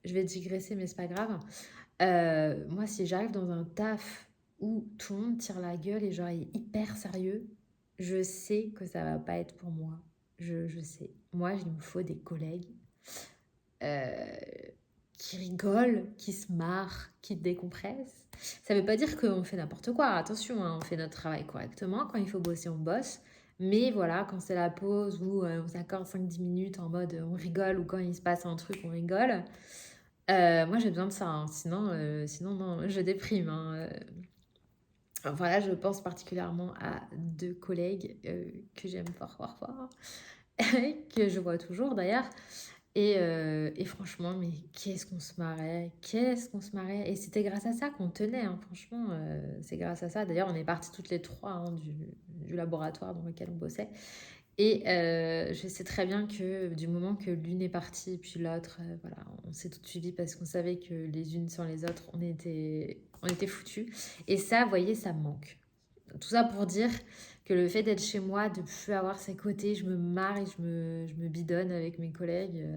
je vais digresser, mais c'est pas grave. Moi, si j'arrive dans un taf où tout le monde tire la gueule et genre est hyper sérieux, je sais que ça va pas être pour moi. Je sais. Moi, il me faut des collègues euh, qui rigolent, qui se marrent, qui décompressent. Ça veut pas dire qu'on fait n'importe quoi. Attention, hein, on fait notre travail correctement. Quand il faut bosser, on bosse. Mais voilà, quand c'est la pause où on s'accorde 5-10 minutes en mode on rigole ou quand il se passe un truc, on rigole. Moi, j'ai besoin de ça, hein. Sinon, non, je déprime, hein. Enfin, là, je pense particulièrement à 2 collègues que j'aime fort, fort, fort, que je vois toujours d'ailleurs. Et franchement, mais qu'est-ce qu'on se marrait, qu'est-ce qu'on se marrait. Et c'était grâce à ça qu'on tenait, hein. Franchement, c'est grâce à ça. D'ailleurs, on est partis toutes les 3, hein, du laboratoire dans lequel on bossait. Et je sais très bien que du moment que l'une est partie, puis l'autre, voilà, on s'est toutes suivies parce qu'on savait que les unes sans les autres, on était foutus. Et ça, vous voyez, ça me manque. Tout ça pour dire que le fait d'être chez moi, de plus avoir ces côtés, je me marre et je me bidonne avec mes collègues,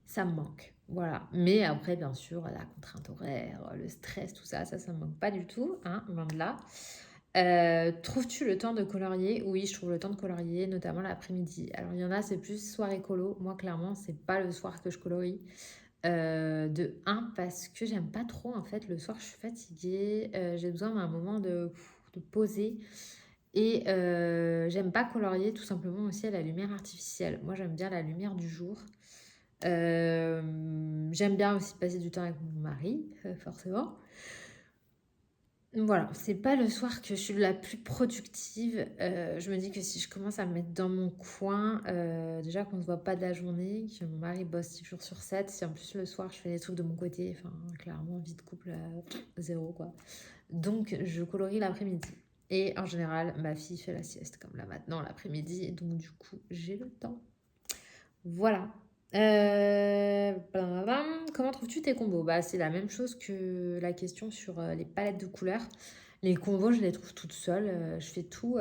ça me manque. Voilà. Mais après, bien sûr, la contrainte horaire, le stress, tout ça, ça me manque pas du tout, hein, loin de là. Trouves-tu le temps de colorier? Oui, je trouve le temps de colorier, notamment l'après-midi. Alors, il y en a, c'est plus soirée colo. Moi, clairement, c'est pas le soir que je colorie. De un, parce que j'aime pas trop, en fait, le soir, je suis fatiguée. J'ai besoin d'un moment de poser. Et j'aime pas colorier, tout simplement aussi à la lumière artificielle. Moi, j'aime bien la lumière du jour. J'aime bien aussi passer du temps avec mon mari, forcément. Voilà, c'est pas le soir que je suis la plus productive. Je me dis que si je commence à me mettre dans mon coin, déjà qu'on ne se voit pas de la journée, que mon mari bosse 6 jours sur 7, si en plus le soir je fais des trucs de mon côté, enfin clairement vie de couple zéro quoi. Donc je colorie l'après-midi. Et en général, ma fille fait la sieste comme là maintenant l'après-midi, et donc du coup j'ai le temps. Voilà. Blablabla. Comment trouves-tu tes combos? Bah, c'est la même chose que la question sur les palettes de couleurs. Les combos, je les trouve toutes seules. Je fais tout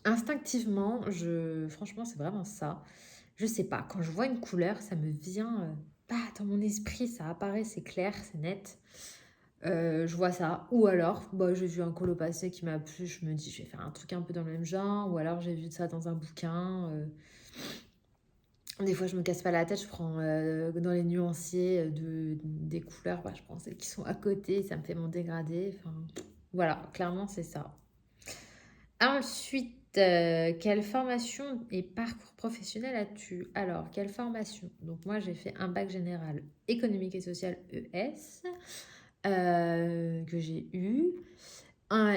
instinctivement. Franchement, c'est vraiment ça. Je sais pas. Quand je vois une couleur, ça me vient bah, dans mon esprit. Ça apparaît, c'est clair, c'est net. Je vois ça. Ou alors, bah, j'ai vu un colo passer qui m'a plu. Je me dis, je vais faire un truc un peu dans le même genre. Ou alors, j'ai vu ça dans un bouquin. Des fois, je me casse pas la tête, je prends dans les nuanciers des couleurs, bah, je prends celles qui sont à côté, ça me fait mon dégradé. Enfin, voilà, clairement, c'est ça. Ensuite, quelle formation et parcours professionnel as-tu? Alors, quelle formation? Donc, moi, j'ai fait un bac général économique et social ES que j'ai eu.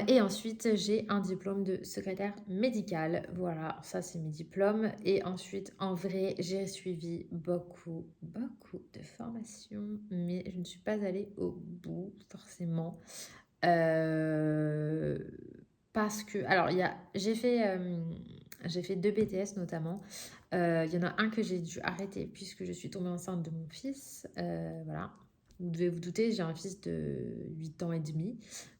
Et ensuite, j'ai un diplôme de secrétaire médical. Voilà, ça, c'est mes diplômes. Et ensuite, en vrai, j'ai suivi beaucoup, beaucoup de formations, mais je ne suis pas allée au bout, forcément. Euh, Parce que, alors, j'ai fait deux BTS notamment. Il y en a un que j'ai dû arrêter puisque je suis tombée enceinte de mon fils. Voilà. Vous devez vous douter, j'ai un fils de 8 ans et demi.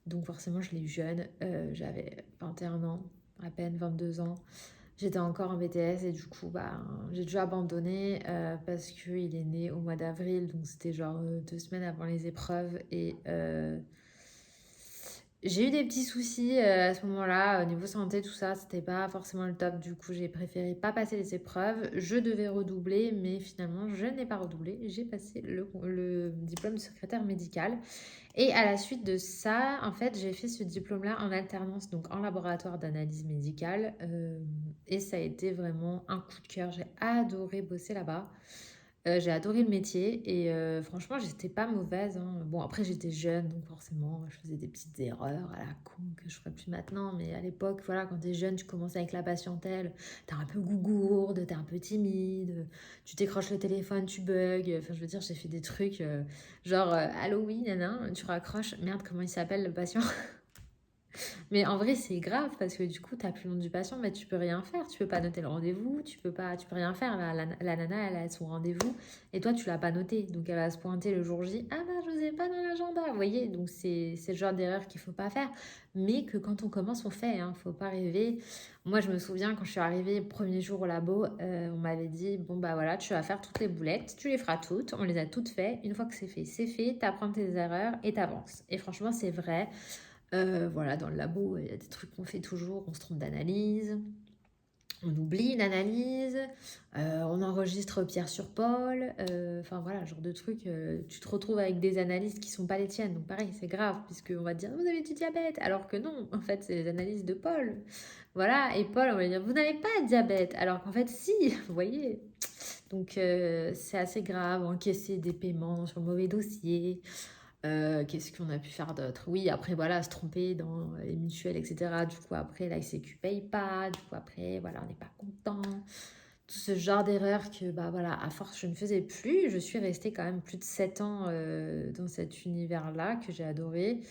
Donc forcément, je l'ai eu jeune. J'avais 21 ans, à peine 22 ans. J'étais encore en BTS et du coup, bah, j'ai dû abandonner parce qu'il est né au mois d'avril. Donc c'était genre 2 semaines avant les épreuves. Et j'ai eu des petits soucis à ce moment-là, au niveau santé, tout ça, c'était pas forcément le top. Du coup, j'ai préféré pas passer les épreuves. Je devais redoubler, mais finalement, je n'ai pas redoublé. J'ai passé le diplôme de secrétaire médical. Et à la suite de ça, en fait, j'ai fait ce diplôme-là en alternance, donc en laboratoire d'analyse médicale. Et ça a été vraiment un coup de cœur. J'ai adoré bosser là-bas. J'ai adoré le métier et franchement, j'étais pas mauvaise, hein. Bon, après, j'étais jeune, donc forcément, je faisais des petites erreurs à la con que je ferais plus maintenant. Mais à l'époque, voilà, quand t'es jeune, tu commences avec la patientèle, t'es un peu gougourde, t'es un peu timide, tu décroches le téléphone, tu bugs. Enfin, je veux dire, j'ai fait des trucs genre, allô, oui, nana, tu raccroches. Merde, comment il s'appelle le patient? Mais en vrai, c'est grave parce que du coup, tu n'as plus le nom du patient, mais tu peux rien faire. Tu peux pas noter le rendez-vous, tu peux rien faire. La nana, elle a son rendez-vous et toi, tu l'as pas noté. Donc, elle va se pointer le jour J. Ah bah, je vous ai pas dans l'agenda. Vous voyez, donc c'est le genre d'erreur qu'il faut pas faire. Mais que quand on commence, on fait. Hein. Faut pas rêver. Moi, je me souviens quand je suis arrivée, premier jour au labo, on m'avait dit bon, bah voilà, tu vas faire toutes les boulettes, tu les feras toutes. On les a toutes faites. Une fois que c'est fait, tu apprends tes erreurs et tu avances. Et franchement, c'est vrai. Voilà, dans le labo, il y a des trucs qu'on fait toujours, on se trompe d'analyse, on oublie une analyse, on enregistre Pierre sur Paul, enfin voilà, genre de trucs, tu te retrouves avec des analyses qui sont pas les tiennes, donc pareil, c'est grave, puisqu'on va te dire, vous avez du diabète, alors que non, en fait, c'est les analyses de Paul. Voilà, et Paul, on va dire, vous n'avez pas de diabète, alors qu'en fait, si, vous voyez. Donc, c'est assez grave, encaisser des paiements sur le mauvais dossier. Qu'est-ce qu'on a pu faire d'autre? Oui, après, voilà, se tromper dans les mutuelles, etc. Du coup, après, la Sécu paye pas. Du coup, après, voilà, on n'est pas content. Tout ce genre d'erreur que, bah voilà, à force, je ne faisais plus. Je suis restée quand même plus de 7 ans dans cet univers-là que j'ai adoré.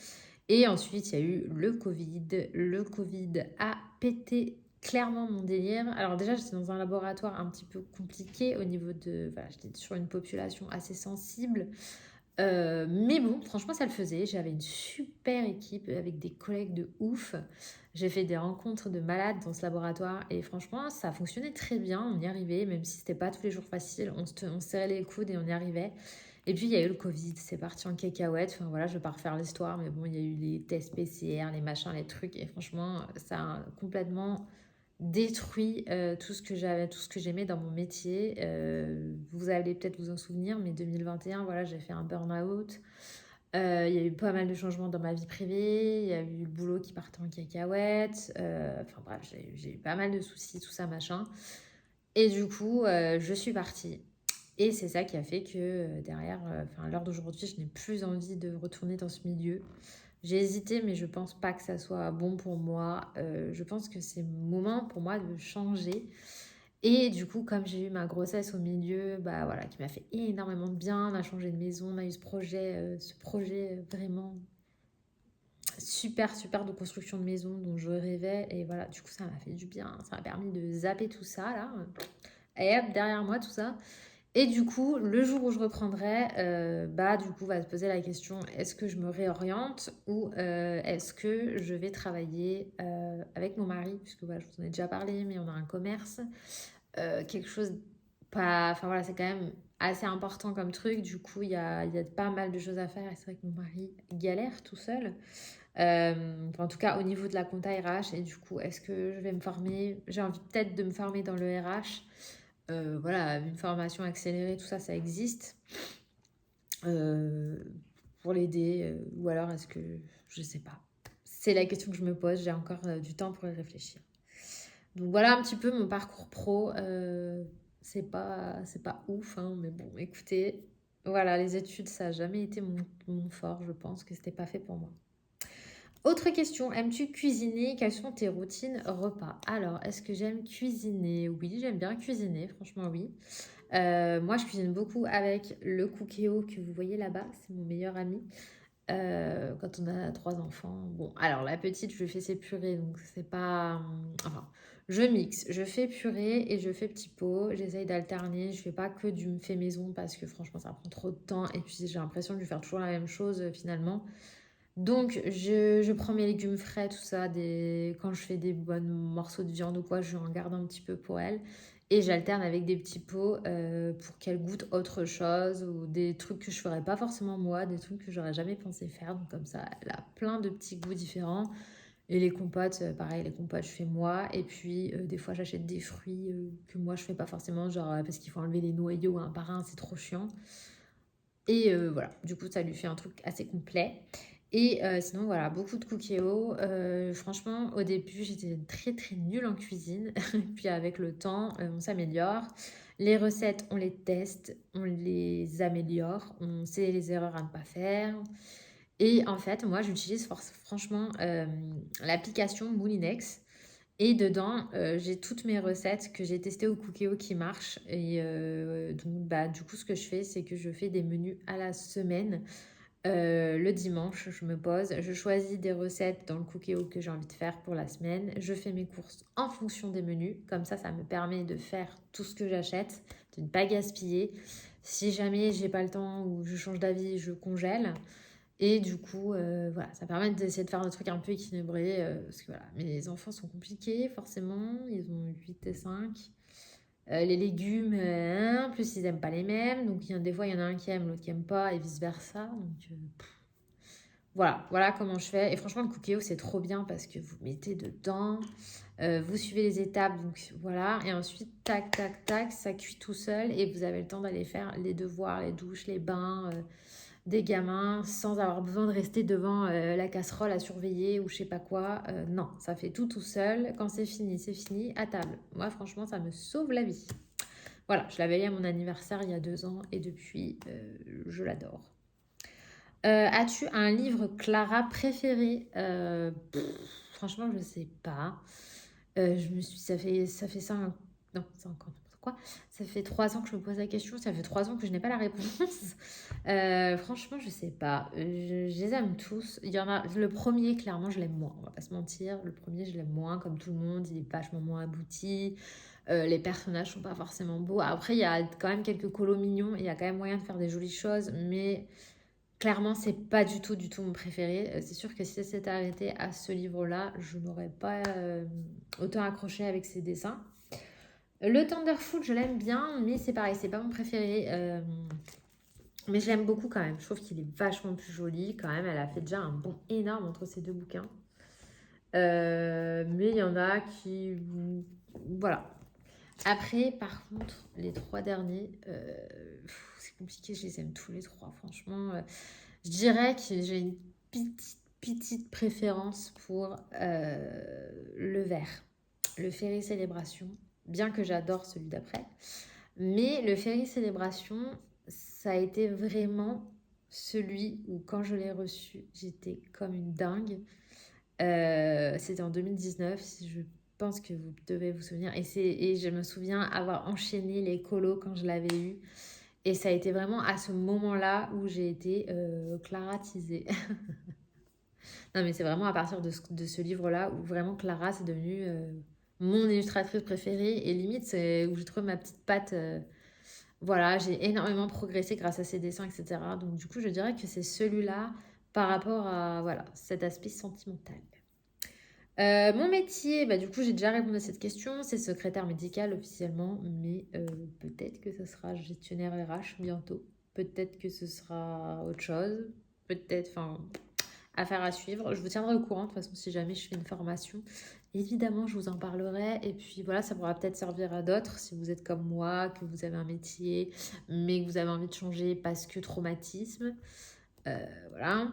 Et ensuite, il y a eu le Covid. Le Covid a pété clairement mon délire. Alors déjà, j'étais dans un laboratoire un petit peu compliqué au niveau de... Voilà, j'étais sur une population assez sensible. Mais bon, franchement, ça le faisait. J'avais une super équipe avec des collègues de ouf. J'ai fait des rencontres de malades dans ce laboratoire et franchement, ça fonctionnait très bien. On y arrivait, même si c'était pas tous les jours facile. On se serrait les coudes et on y arrivait. Et puis, il y a eu le Covid. C'est parti en cacahuète. Enfin, voilà, je vais pas refaire l'histoire, mais bon, il y a eu les tests PCR, les machins, les trucs. Et franchement, ça a complètement détruit tout ce que j'avais, tout ce que j'aimais dans mon métier. Vous allez peut-être vous en souvenir, mais 2021, voilà, j'ai fait un burn-out. Il y a eu pas mal de changements dans ma vie privée. Il y a eu le boulot qui partait en cacahuète. Enfin bref, j'ai eu pas mal de soucis, tout ça, machin. Et du coup, je suis partie. Et c'est ça qui a fait que derrière, enfin, à l'heure d'aujourd'hui, je n'ai plus envie de retourner dans ce milieu. J'ai hésité, mais je pense pas que ça soit bon pour moi. Je pense que c'est le moment pour moi de changer. Et du coup, comme j'ai eu ma grossesse au milieu, bah voilà, qui m'a fait énormément de bien. On a changé de maison, on a eu ce projet vraiment super, super de construction de maison dont je rêvais. Et voilà, du coup, ça m'a fait du bien. Ça m'a permis de zapper tout ça, là. Et hop, derrière moi, tout ça. Et du coup, le jour où je reprendrai, bah du coup, va se poser la question, est-ce que je me réoriente ou est-ce que je vais travailler avec mon mari, puisque voilà, je vous en ai déjà parlé, mais on a un commerce, quelque chose pas... Enfin voilà, c'est quand même assez important comme truc, du coup, il y a pas mal de choses à faire et c'est vrai que mon mari galère tout seul. Enfin, en tout cas, au niveau de la compta RH, et du coup, est-ce que je vais me former? J'ai envie peut-être de me former dans le RH. Voilà, une formation accélérée, tout ça, ça existe euh, pour l'aider. Ou alors, est-ce que, je sais pas, C'est la question que je me pose. J'ai encore du temps pour y réfléchir. Donc voilà un petit peu mon parcours pro. C'est pas ouf, hein, mais bon, écoutez, voilà, les études, ça n'a jamais été mon fort. Je pense que c'était pas fait pour moi. Autre question, aimes-tu cuisiner? Quelles sont tes routines repas? Alors, est-ce que j'aime cuisiner? Oui, j'aime bien cuisiner, franchement oui. Moi, je cuisine beaucoup avec le Cookéo que vous voyez là-bas, c'est mon meilleur ami. Quand on a 3 enfants. Bon, alors la petite, je lui fais ses purées, donc c'est pas... Enfin, je mixe, je fais purée et je fais petit pot. J'essaye d'alterner, je fais pas que du fait maison parce que franchement, ça prend trop de temps et puis j'ai l'impression de lui faire toujours la même chose finalement. Donc, je prends mes légumes frais, tout ça. Quand je fais des bons morceaux de viande ou quoi, je en garde un petit peu pour elle. Et j'alterne avec des petits pots pour qu'elle goûte autre chose ou des trucs que je ferais pas forcément moi, des trucs que j'aurais jamais pensé faire. Donc, comme ça, elle a plein de petits goûts différents. Et les compotes, pareil, les compotes, je fais moi. Et puis, des fois, j'achète des fruits que moi, je fais pas forcément, genre parce qu'il faut enlever les noyaux un par un, c'est trop chiant. Et voilà, du coup, ça lui fait un truc assez complet. Et sinon, voilà, beaucoup de cookéo. Franchement, au début, j'étais très très nulle en cuisine. Puis avec le temps, on s'améliore. Les recettes, on les teste, on les améliore. On sait les erreurs à ne pas faire. Et en fait, moi, j'utilise franchement l'application Moulinex. Et dedans, j'ai toutes mes recettes que j'ai testées au Cookéo qui marchent. Et donc, bah, du coup, ce que je fais, c'est que je fais des menus à la semaine. Le dimanche, je me pose, je choisis des recettes dans le Cookéo que j'ai envie de faire pour la semaine. Je fais mes courses en fonction des menus. Comme ça me permet de faire tout ce que j'achète, de ne pas gaspiller. Si jamais j'ai pas le temps ou je change d'avis, je congèle. Et du coup, voilà, ça permet d'essayer de faire des trucs un peu équilibrés. Parce que voilà, mes enfants sont compliqués, forcément. Ils ont 8 et 5. Les légumes, plus ils aiment pas les mêmes. Donc, des fois, il y en a un qui aime, l'autre qui aime pas, et vice-versa. Donc, voilà comment je fais. Et franchement, le Cookéo, c'est trop bien parce que vous mettez dedans, vous suivez les étapes. Donc, voilà. Et ensuite, tac, tac, tac, ça cuit tout seul. Et vous avez le temps d'aller faire les devoirs, les douches, les bains des gamins sans avoir besoin de rester devant la casserole à surveiller ou je sais pas quoi. Non, ça fait tout seul. Quand c'est fini, à table. Moi, franchement, ça me sauve la vie. Voilà, je l'avais eu à mon anniversaire il y a 2 ans et depuis, je l'adore. As-tu un livre Clara préféré? Franchement, je sais pas. Ça fait ça. Non, c'est encore n'importe quoi. Ça fait 3 ans que je me pose la question. Ça fait 3 ans que je n'ai pas la réponse. Franchement, je sais pas. Je les aime tous. Il y en a. Le premier, clairement, je l'aime moins. On va pas se mentir. Le premier, je l'aime moins, comme tout le monde. Il est vachement moins abouti. Les personnages sont pas forcément beaux. Après, il y a quand même quelques colos mignons. Il y a quand même moyen de faire des jolies choses, mais clairement, c'est pas du tout mon préféré. C'est sûr que si ça s'était arrêté à ce livre-là, je n'aurais pas autant accroché avec ses dessins. Le Thunderfoot, je l'aime bien, mais c'est pareil, c'est pas mon préféré. Mais je l'aime beaucoup quand même. Je trouve qu'il est vachement plus joli quand même. Elle a fait déjà un bond énorme entre ces deux bouquins. Mais il y en a qui... Voilà. Après, par contre, les 3 derniers, c'est compliqué, je les aime tous les 3, franchement. Je dirais que j'ai une petite préférence pour le vert, le Ferry Célébration, bien que j'adore celui d'après. Mais le Ferry Célébration, ça a été vraiment celui où quand je l'ai reçu, j'étais comme une dingue. C'était en 2019, si je pense que vous devez vous souvenir. Et je me souviens avoir enchaîné les colos quand je l'avais eu. Et ça a été vraiment à ce moment-là où j'ai été claratisée. Non, mais c'est vraiment à partir de ce livre-là où vraiment Clara, c'est devenu mon illustratrice préférée. Et limite, c'est où j'ai trouvé ma petite patte. Voilà, j'ai énormément progressé grâce à ses dessins, etc. Donc du coup, je dirais que c'est celui-là par rapport à voilà, cet aspect sentimental. Mon métier, bah, du coup, j'ai déjà répondu à cette question. C'est secrétaire médicale officiellement, mais peut-être que ce sera gestionnaire RH bientôt. Peut-être que ce sera autre chose. Peut-être, enfin, affaire à suivre. Je vous tiendrai au courant, de toute façon, si jamais je fais une formation. Évidemment, je vous en parlerai. Et puis voilà, ça pourra peut-être servir à d'autres si vous êtes comme moi, que vous avez un métier, mais que vous avez envie de changer parce que traumatisme. Voilà.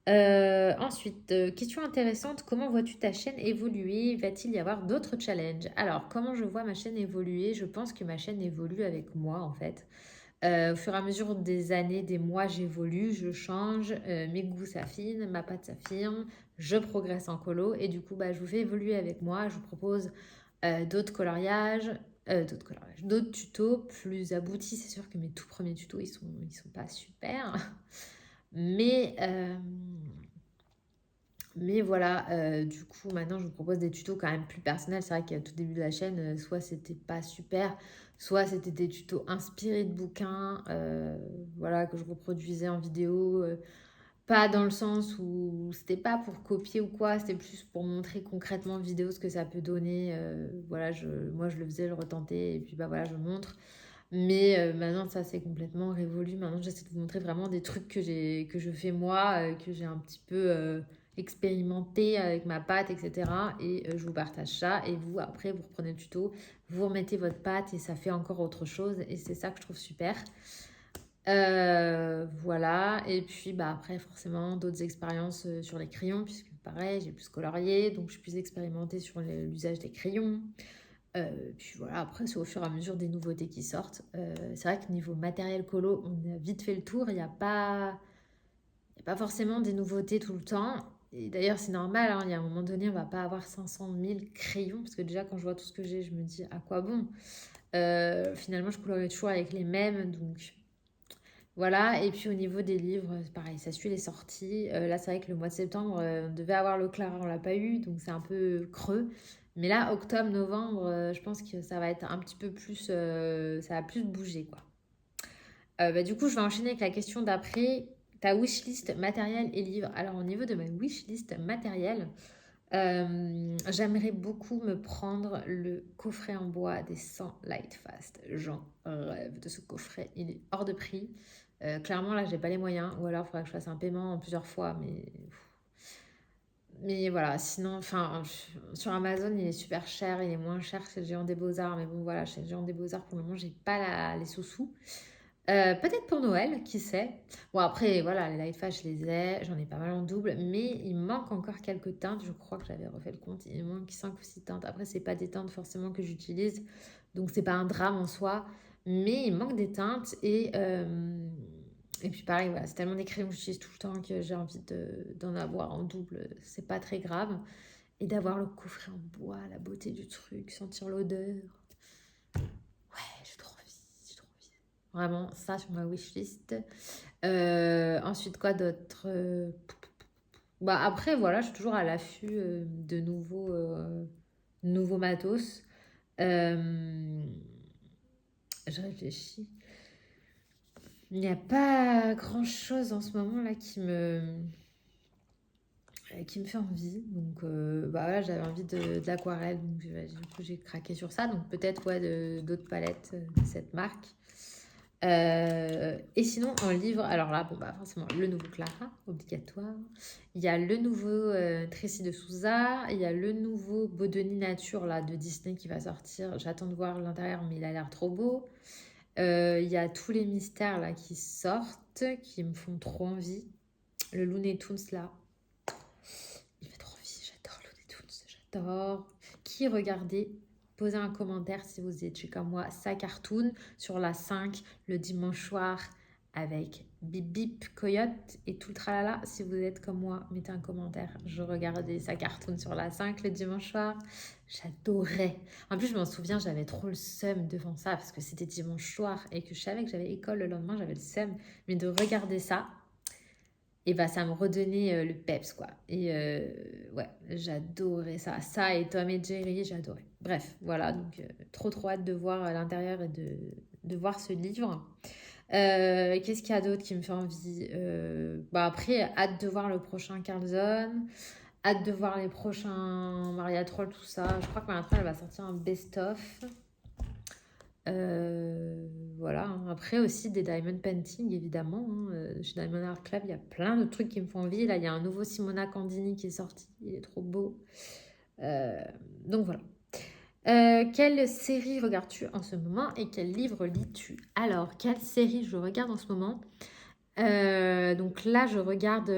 Ensuite, question intéressante, comment vois-tu ta chaîne évoluer? Va-t-il y avoir d'autres challenges? Alors, comment je vois ma chaîne évoluer? Je pense que ma chaîne évolue avec moi en fait. Au fur et à mesure des années, des mois, j'évolue, je change, mes goûts s'affinent, ma patte s'affirme, je progresse en colo et du coup, bah, je vous fais évoluer avec moi. Je vous propose d'autres coloriages, d'autres tutos plus aboutis. C'est sûr que mes tout premiers tutos, ils sont pas super. Mais, euh, mais voilà, du coup, maintenant, je vous propose des tutos quand même plus personnels. C'est vrai qu'à tout début de la chaîne, soit c'était pas super, soit c'était des tutos inspirés de bouquins, voilà, que je reproduisais en vidéo. Pas dans le sens où c'était pas pour copier ou quoi, c'était plus pour montrer concrètement en vidéo ce que ça peut donner. Voilà, moi je le faisais, je retentais, et puis bah voilà, je montre. Mais maintenant, ça c'est complètement révolu. Maintenant, j'essaie de vous montrer vraiment des trucs que je fais moi, que j'ai un petit peu expérimenté avec ma pâte, etc. Et je vous partage ça. Et vous, après, vous reprenez le tuto, vous remettez votre pâte et ça fait encore autre chose. Et c'est ça que je trouve super. Voilà. Et puis, bah, après, forcément, d'autres expériences sur les crayons, puisque pareil, j'ai plus colorié, donc je suis plus expérimentée sur l'usage des crayons. Puis voilà, après, c'est au fur et à mesure des nouveautés qui sortent. C'est vrai que niveau matériel colo, on a vite fait le tour. Il y a pas forcément des nouveautés tout le temps. Et d'ailleurs, c'est normal, hein, il y a un moment donné, on va pas avoir 500 000 crayons. Parce que déjà, quand je vois tout ce que j'ai, je me dis à quoi bon. Finalement, je colorie toujours avec les mêmes. Donc voilà. Et puis au niveau des livres, c'est pareil, ça suit les sorties. Là, c'est vrai que le mois de septembre, on devait avoir le Clara, on l'a pas eu. Donc c'est un peu creux. Mais là, octobre, novembre, je pense que ça va être un petit peu plus, ça va plus bouger, quoi. Bah, du coup, je vais enchaîner avec la question d'après. Ta wishlist matériel et livre. Alors, au niveau de ma wishlist matériel, j'aimerais beaucoup me prendre le coffret en bois des 100 Lightfast. J'en rêve de ce coffret. Il est hors de prix. Clairement, là, j'ai pas les moyens. Ou alors, il faudrait que je fasse un paiement en plusieurs fois. Mais voilà, sinon, enfin, sur Amazon, il est super cher. Il est moins cher que chez le Géant des Beaux-Arts. Mais bon, voilà, chez le Géant des Beaux-Arts, pour le moment, j'ai pas les sous-sous. Peut-être pour Noël, qui sait. Bon, après, voilà, les Lightfast, je les ai, j'en ai pas mal en double, mais il me manque encore quelques teintes. Je crois que j'avais refait le compte, il me manque 5 ou 6 teintes. Après, c'est pas des teintes forcément que j'utilise, donc c'est pas un drame en soi, mais il me manque des teintes. Et puis pareil, voilà, c'est tellement des crayons que j'utilise tout le temps que j'ai envie d'en avoir en double, c'est pas très grave. Et d'avoir le coffret en bois, la beauté du truc, sentir l'odeur. Ouais, j'ai trop envie, j'ai trop envie. Vraiment, ça sur ma wishlist. Ensuite, quoi d'autre? Bah, après, voilà, je suis toujours à l'affût de nouveaux matos. Euh, je réfléchis. Il n'y a pas grand-chose en ce moment là qui me fait envie. Donc, bah, voilà, j'avais envie de l'aquarelle. Donc, du coup, j'ai craqué sur ça. Donc, peut-être ouais, d'autres palettes de cette marque. Et sinon, en livre, alors là, bon, bah, forcément, le nouveau Clara, obligatoire. Il y a le nouveau Tracy de Souza. Il y a le nouveau Bodoni Nature là, de Disney qui va sortir. J'attends de voir l'intérieur, mais il a l'air trop beau. Il y a tous les mystères là qui sortent, qui me font trop envie. Le Looney Tunes là, il fait trop envie. J'adore Looney Tunes, j'adore. Qui regardez? Posez un commentaire si vous étiez comme moi, sa cartoon sur la 5 le dimanche soir avec Bip Bip Coyote et tout le tralala. Si vous êtes comme moi, mettez un commentaire. Je regardais sa cartoon sur la 5 le dimanche soir. J'adorais. En plus, je m'en souviens, j'avais trop le seum devant ça parce que c'était dimanche soir et que je savais que j'avais école le lendemain, j'avais le seum. Mais de regarder ça, et bah ça me redonnait le peps quoi. Et ouais, j'adorais ça. Ça et Tom et Jerry, j'adorais. Bref, voilà, donc trop hâte de voir à l'intérieur et de voir ce livre. Qu'est-ce qu'il y a d'autre qui me fait envie? Bah après, hâte de voir le prochain Carlson. Hâte de voir les prochains Maria Troll, tout ça. Je crois que Maria Troll, elle va sortir un best-of. Voilà, hein. Après aussi des diamond painting évidemment, hein. Chez Diamond Art Club il y a plein de trucs qui me font envie. Là il y a un nouveau Simona Candini qui est sorti, il est trop beau. Euh, donc voilà. Quelle série regardes-tu en ce moment et quel livre lis-tu? Alors, quelle série je regarde en ce moment? Donc là, je regarde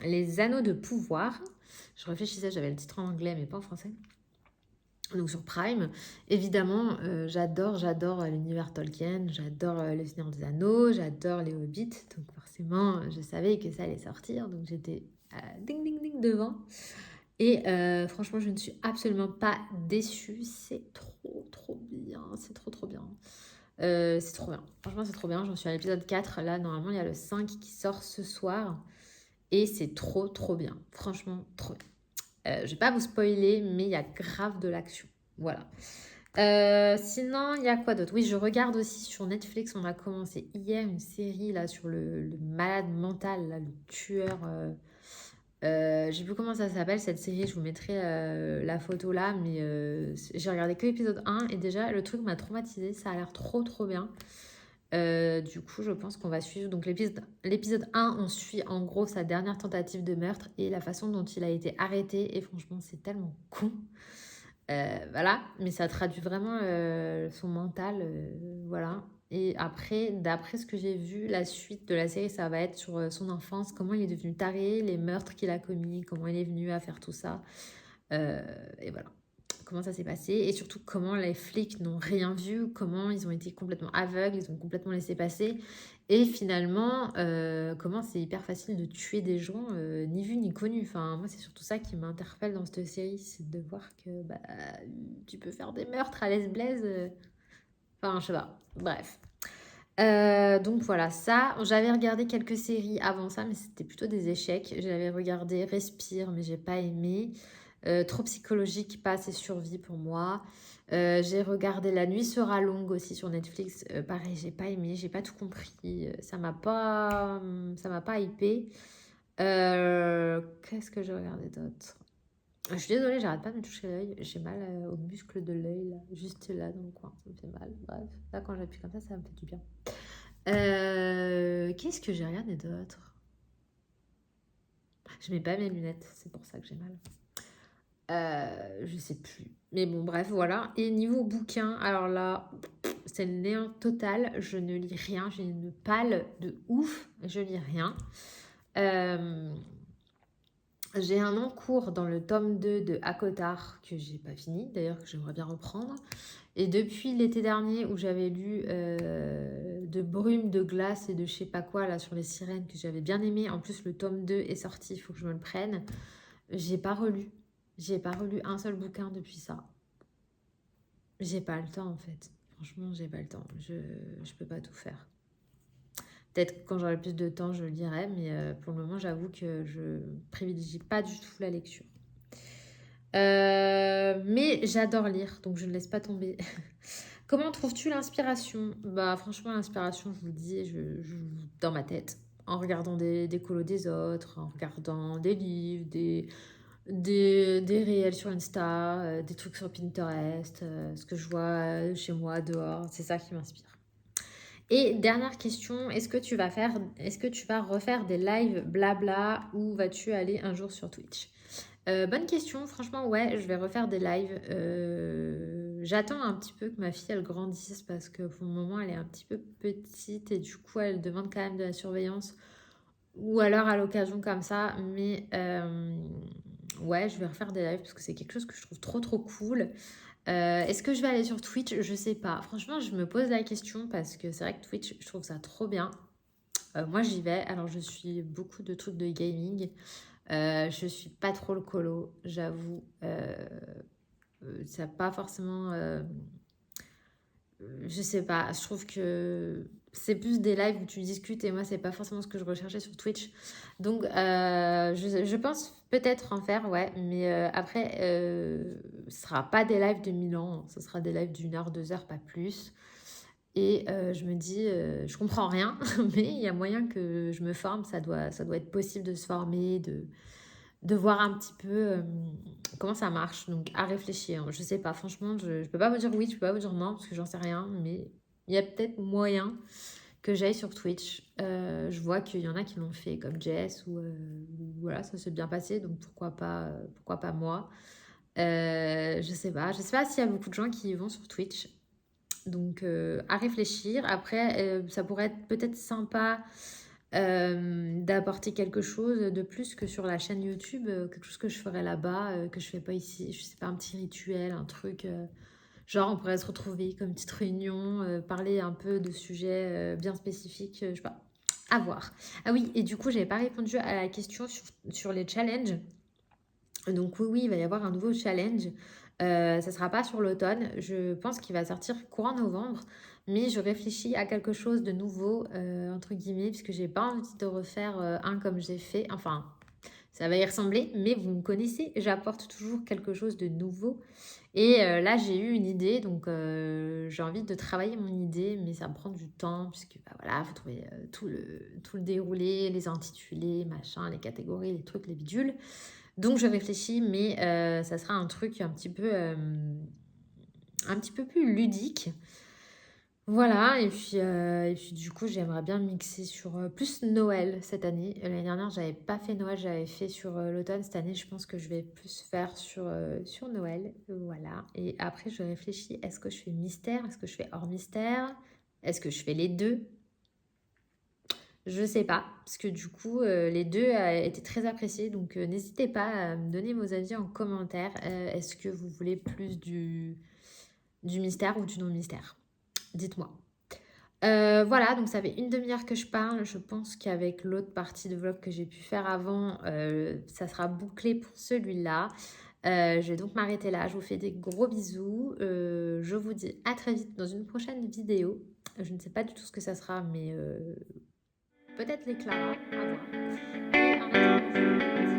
Les Anneaux de Pouvoir. Je réfléchissais, j'avais le titre en anglais, mais pas en français. Donc sur Prime. Évidemment, j'adore l'univers Tolkien, j'adore Le Seigneur des Anneaux, j'adore les Hobbits. Donc forcément, je savais que ça allait sortir. Donc j'étais ding ding ding devant. Et franchement, je ne suis absolument pas déçue. C'est trop bien. C'est trop bien. C'est trop bien. Franchement, c'est trop bien. J'en suis à l'épisode 4. Là, normalement, il y a le 5 qui sort ce soir. Et c'est trop bien. Franchement, trop bien. Je vais pas vous spoiler, mais il y a grave de l'action. Voilà. Sinon, il y a quoi d'autre? Oui, je regarde aussi sur Netflix. On a commencé hier une série là sur le malade mental, là, le tueur. Je sais plus comment ça s'appelle cette série. Je vous mettrai la photo là, mais j'ai regardé que l'épisode 1 et déjà le truc m'a traumatisée. Ça a l'air trop bien. Du coup, je pense qu'on va suivre. Donc, l'épisode 1, on suit en gros sa dernière tentative de meurtre et la façon dont il a été arrêté. Et franchement, c'est tellement con. Voilà, mais ça traduit vraiment son mental. Voilà. Et après, d'après ce que j'ai vu, la suite de la série, ça va être sur son enfance, comment il est devenu taré, les meurtres qu'il a commis, comment il est venu à faire tout ça. Et voilà comment ça s'est passé et surtout comment les flics n'ont rien vu, comment ils ont été complètement aveugles, ils ont complètement laissé passer et finalement comment c'est hyper facile de tuer des gens ni vu ni connu. Enfin moi c'est surtout ça qui m'interpelle dans cette série, c'est de voir que bah, tu peux faire des meurtres à l'aise-blaise. Enfin je sais pas, bref. Donc voilà, ça, j'avais regardé quelques séries avant ça, mais c'était plutôt des échecs. J'avais regardé Respire, mais j'ai pas aimé. Trop psychologique, pas assez survie pour moi. J'ai regardé La nuit sera longue aussi sur Netflix. Pareil, j'ai pas aimé, j'ai pas tout compris. Ça m'a pas hypé. Qu'est-ce que j'ai regardé d'autre? Je suis désolée, j'arrête pas de me toucher l'œil. J'ai mal au muscle de l'œil, là, juste là dans le coin. Ça me fait mal. Bref, là, quand j'appuie comme ça me fait du bien. Qu'est-ce que j'ai regardé d'autre? Je mets pas mes lunettes, c'est pour ça que j'ai mal. Je sais plus. Mais bon, bref, voilà. Et niveau bouquin, alors là, c'est le néant total. Je ne lis rien. J'ai une palle de ouf. Je lis rien. J'ai un encours dans le tome 2 de Akotar que j'ai pas fini, d'ailleurs que j'aimerais bien reprendre. Et depuis l'été dernier où j'avais lu de Brume, de glace et de je sais pas quoi là sur les sirènes que j'avais bien aimé, en plus le tome 2 est sorti, il faut que je me le prenne, j'ai pas relu. J'ai pas relu un seul bouquin depuis ça. J'ai pas le temps en fait. Franchement, j'ai pas le temps. Je peux pas tout faire. Peut-être que quand j'aurai plus de temps, je le lirai, mais pour le moment, j'avoue que je privilégie pas du tout la lecture. Mais j'adore lire, donc je ne laisse pas tomber. Comment trouves-tu l'inspiration? Bah franchement, l'inspiration, je vous le dis, dans ma tête, en regardant des colos des autres, en regardant des livres, des réels sur Insta, des trucs sur Pinterest, ce que je vois chez moi, dehors, c'est ça qui m'inspire. Et dernière question, est-ce que tu vas refaire des lives blabla ou vas-tu aller un jour sur Twitch? Bonne question, franchement ouais, je vais refaire des lives. J'attends un petit peu que ma fille elle grandisse parce que pour le moment elle est un petit peu petite et du coup elle demande quand même de la surveillance ou alors à l'occasion comme ça. Mais ouais, je vais refaire des lives parce que c'est quelque chose que je trouve trop cool. Est-ce que je vais aller sur Twitch? Je sais pas. Franchement, je me pose la question parce que c'est vrai que Twitch, je trouve ça trop bien. Moi, j'y vais. Alors, je suis beaucoup de trucs de gaming. Je suis pas trop le colo, j'avoue. Ça pas forcément. Je sais pas. Je trouve que c'est plus des lives où tu discutes et moi, c'est pas forcément ce que je recherchais sur Twitch. Donc, je pense peut-être en faire, ouais. Mais après, ce sera pas des lives de 1000 ans. Ce sera des lives d'une heure, 2 heures, pas plus. Et je me dis, je comprends rien, mais il y a moyen que je me forme. Ça doit être possible de se former, de voir un petit peu comment ça marche. Donc, à réfléchir. Je sais pas, franchement, je peux pas vous dire oui, je peux pas vous dire non, parce que j'en sais rien. Mais il y a peut-être moyen que j'aille sur Twitch. Je vois qu'il y en a qui l'ont fait, comme Jess, ou voilà, ça s'est bien passé. Donc, pourquoi pas moi. Je sais pas s'il y a beaucoup de gens qui y vont sur Twitch. Donc, à réfléchir. Après, ça pourrait être peut-être sympa d'apporter quelque chose de plus que sur la chaîne YouTube, quelque chose que je ferais là-bas, que je fais pas ici. Je sais pas, un petit rituel, un truc. Genre, on pourrait se retrouver comme petite réunion, parler un peu de sujets bien spécifiques, je sais pas. À voir. Ah oui, et du coup, j'avais pas répondu à la question sur les challenges. Donc oui, oui, il va y avoir un nouveau challenge. Ça sera pas sur l'automne. Je pense qu'il va sortir courant novembre. Mais je réfléchis à quelque chose de nouveau, entre guillemets, puisque j'ai pas envie de refaire un comme j'ai fait. Enfin, ça va y ressembler, mais vous me connaissez, j'apporte toujours quelque chose de nouveau. Et là, j'ai eu une idée, donc j'ai envie de travailler mon idée, mais ça me prend du temps, puisque bah, voilà, faut trouver tout le déroulé, les intitulés, machin, les catégories, les trucs, les bidules. Donc je réfléchis, mais ça sera un truc un petit peu plus ludique. Voilà, et puis du coup, j'aimerais bien mixer sur plus Noël cette année. L'année dernière, j'avais pas fait Noël, j'avais fait sur l'automne. Cette année, je pense que je vais plus faire sur Noël. Voilà. Et après, je réfléchis, est-ce que je fais mystère? Est-ce que je fais hors mystère? Est-ce que je fais les deux? Je sais pas, parce que du coup, les deux étaient très appréciés. Donc, n'hésitez pas à me donner vos avis en commentaire. Est-ce que vous voulez plus du mystère ou du non-mystère? Dites-moi. Voilà, donc ça fait une demi-heure que je parle. Je pense qu'avec l'autre partie de vlog que j'ai pu faire avant, ça sera bouclé pour celui-là. Je vais donc m'arrêter là. Je vous fais des gros bisous. Je vous dis à très vite dans une prochaine vidéo. Je ne sais pas du tout ce que ça sera, mais peut-être les Clara, à voir. Et en attendant, je vous dis